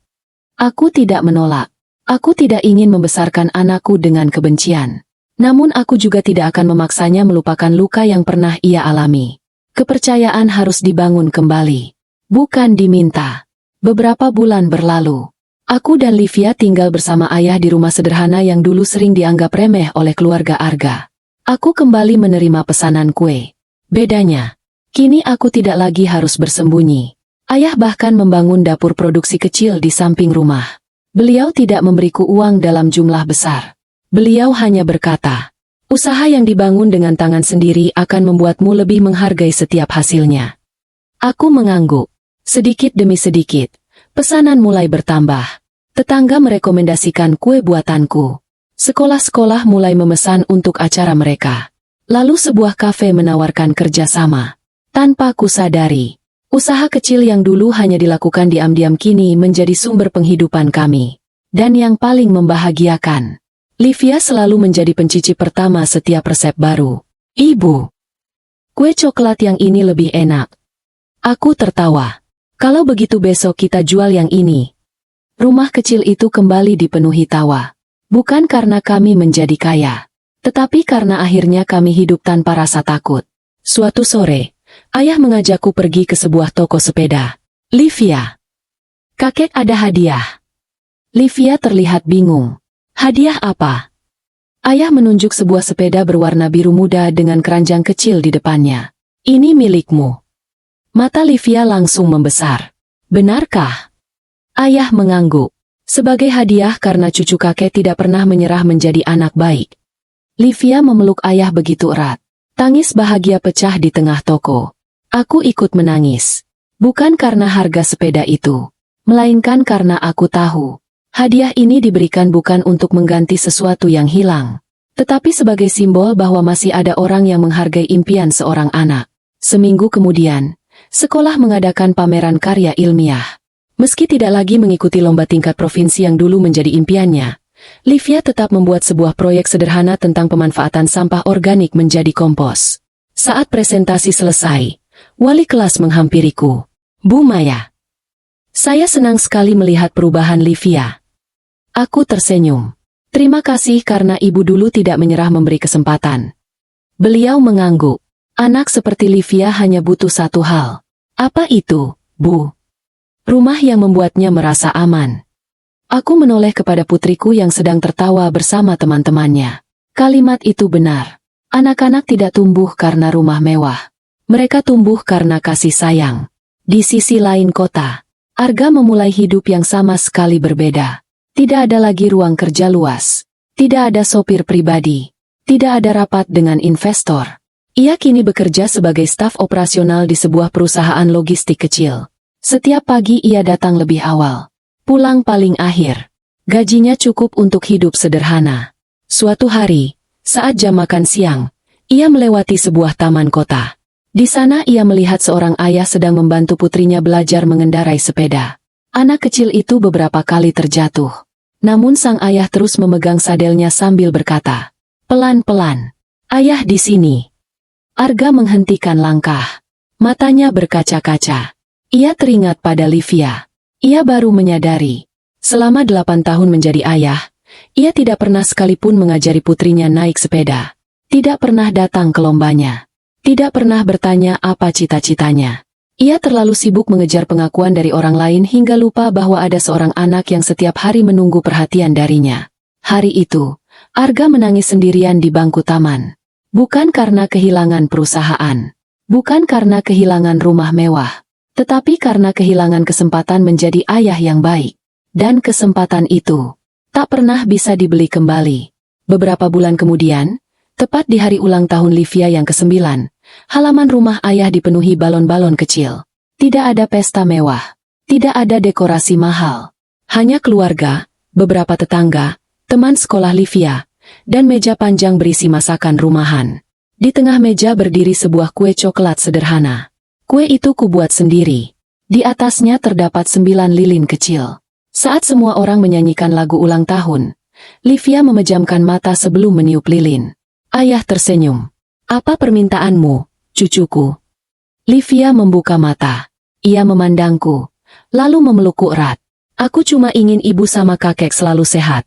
Aku tidak menolak. Aku tidak ingin membesarkan anakku dengan kebencian. Namun aku juga tidak akan memaksanya melupakan luka yang pernah ia alami. Kepercayaan harus dibangun kembali, bukan diminta. Beberapa bulan berlalu. Aku dan Livia tinggal bersama ayah di rumah sederhana yang dulu sering dianggap remeh oleh keluarga Arga. Aku kembali menerima pesanan kue. Bedanya, kini aku tidak lagi harus bersembunyi. Ayah bahkan membangun dapur produksi kecil di samping rumah. Beliau tidak memberiku uang dalam jumlah besar. Beliau hanya berkata, usaha yang dibangun dengan tangan sendiri akan membuatmu lebih menghargai setiap hasilnya. Aku mengangguk. Sedikit demi sedikit, pesanan mulai bertambah. Tetangga merekomendasikan kue buatanku. Sekolah-sekolah mulai memesan untuk acara mereka. Lalu sebuah kafe menawarkan kerjasama. Tanpa kusadari, usaha kecil yang dulu hanya dilakukan diam-diam kini menjadi sumber penghidupan kami. Dan yang paling membahagiakan, Livia selalu menjadi pencicip pertama setiap resep baru. Ibu, kue coklat yang ini lebih enak. Aku tertawa. Kalau begitu besok kita jual yang ini. Rumah kecil itu kembali dipenuhi tawa. Bukan karena kami menjadi kaya, tetapi karena akhirnya kami hidup tanpa rasa takut. Suatu sore, ayah mengajakku pergi ke sebuah toko sepeda. Livia, kakek ada hadiah. Livia terlihat bingung. Hadiah apa? Ayah menunjuk sebuah sepeda berwarna biru muda dengan keranjang kecil di depannya. Ini milikmu. Mata Livia langsung membesar. Benarkah? Ayah mengangguk. Sebagai hadiah karena cucu kakek tidak pernah menyerah menjadi anak baik. Livia memeluk ayah begitu erat. Tangis bahagia pecah di tengah toko. Aku ikut menangis. Bukan karena harga sepeda itu, melainkan karena aku tahu, hadiah ini diberikan bukan untuk mengganti sesuatu yang hilang, tetapi sebagai simbol bahwa masih ada orang yang menghargai impian seorang anak. Seminggu kemudian, sekolah mengadakan pameran karya ilmiah. Meski tidak lagi mengikuti lomba tingkat provinsi yang dulu menjadi impiannya, Livia tetap membuat sebuah proyek sederhana tentang pemanfaatan sampah organik menjadi kompos. Saat presentasi selesai, wali kelas menghampiriku. Bu Maya, saya senang sekali melihat perubahan Livia. Aku tersenyum. Terima kasih karena ibu dulu tidak menyerah memberi kesempatan. Beliau mengangguk. Anak seperti Livia hanya butuh satu hal. Apa itu, Bu? Rumah yang membuatnya merasa aman. Aku menoleh kepada putriku yang sedang tertawa bersama teman-temannya. Kalimat itu benar. Anak-anak tidak tumbuh karena rumah mewah. Mereka tumbuh karena kasih sayang. Di sisi lain kota, Arga memulai hidup yang sama sekali berbeda. Tidak ada lagi ruang kerja luas. Tidak ada sopir pribadi. Tidak ada rapat dengan investor. Ia kini bekerja sebagai staf operasional di sebuah perusahaan logistik kecil. Setiap pagi ia datang lebih awal. Pulang paling akhir. Gajinya cukup untuk hidup sederhana. Suatu hari, saat jam makan siang, ia melewati sebuah taman kota. Di sana ia melihat seorang ayah sedang membantu putrinya belajar mengendarai sepeda. Anak kecil itu beberapa kali terjatuh. Namun sang ayah terus memegang sadelnya sambil berkata, "Pelan-pelan. Ayah di sini." Arga menghentikan langkah. Matanya berkaca-kaca. Ia teringat pada Livia. Ia baru menyadari. Selama 8 tahun menjadi ayah, ia tidak pernah sekalipun mengajari putrinya naik sepeda. Tidak pernah datang ke lombanya. Tidak pernah bertanya apa cita-citanya. Ia terlalu sibuk mengejar pengakuan dari orang lain hingga lupa bahwa ada seorang anak yang setiap hari menunggu perhatian darinya. Hari itu, Arga menangis sendirian di bangku taman. Bukan karena kehilangan perusahaan. Bukan karena kehilangan rumah mewah. Tetapi karena kehilangan kesempatan menjadi ayah yang baik. Dan kesempatan itu tak pernah bisa dibeli kembali. Beberapa bulan kemudian, tepat di hari ulang tahun Livia yang ke-9, halaman rumah ayah dipenuhi balon-balon kecil. Tidak ada pesta mewah. Tidak ada dekorasi mahal. Hanya keluarga, beberapa tetangga, teman sekolah Livia, dan meja panjang berisi masakan rumahan. Di tengah meja berdiri sebuah kue coklat sederhana. Kue itu kubuat sendiri. Di atasnya terdapat 9 lilin kecil. Saat semua orang menyanyikan lagu ulang tahun, Livia memejamkan mata sebelum meniup lilin. Ayah tersenyum. "Apa permintaanmu, cucuku?" Livia membuka mata. Ia memandangku, lalu memelukku erat. "Aku cuma ingin ibu sama kakek selalu sehat.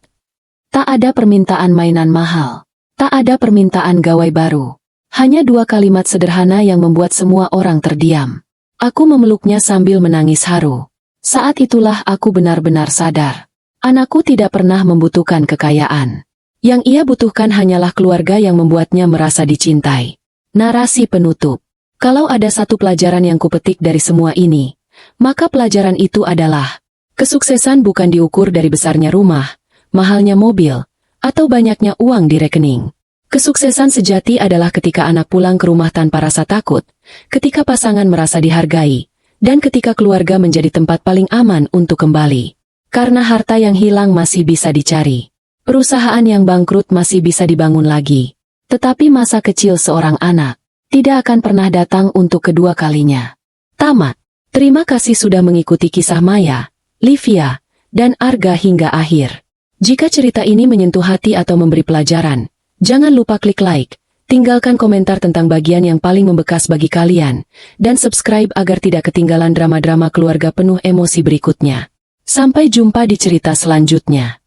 Tak ada permintaan mainan mahal. Tak ada permintaan gawai baru. Hanya 2 kalimat sederhana yang membuat semua orang terdiam." Aku memeluknya sambil menangis haru. Saat itulah aku benar-benar sadar. Anakku tidak pernah membutuhkan kekayaan. Yang ia butuhkan hanyalah keluarga yang membuatnya merasa dicintai. Narasi penutup. Kalau ada satu pelajaran yang kupetik dari semua ini, maka pelajaran itu adalah, kesuksesan bukan diukur dari besarnya rumah, mahalnya mobil, atau banyaknya uang di rekening. Kesuksesan sejati adalah ketika anak pulang ke rumah tanpa rasa takut, ketika pasangan merasa dihargai, dan ketika keluarga menjadi tempat paling aman untuk kembali. Karena harta yang hilang masih bisa dicari. Perusahaan yang bangkrut masih bisa dibangun lagi. Tetapi masa kecil seorang anak tidak akan pernah datang untuk kedua kalinya. Tamat. Terima kasih sudah mengikuti kisah Maya, Livia, dan Arga hingga akhir. Jika cerita ini menyentuh hati atau memberi pelajaran, jangan lupa klik like. Tinggalkan komentar tentang bagian yang paling membekas bagi kalian, dan subscribe agar tidak ketinggalan drama-drama keluarga penuh emosi berikutnya. Sampai jumpa di cerita selanjutnya.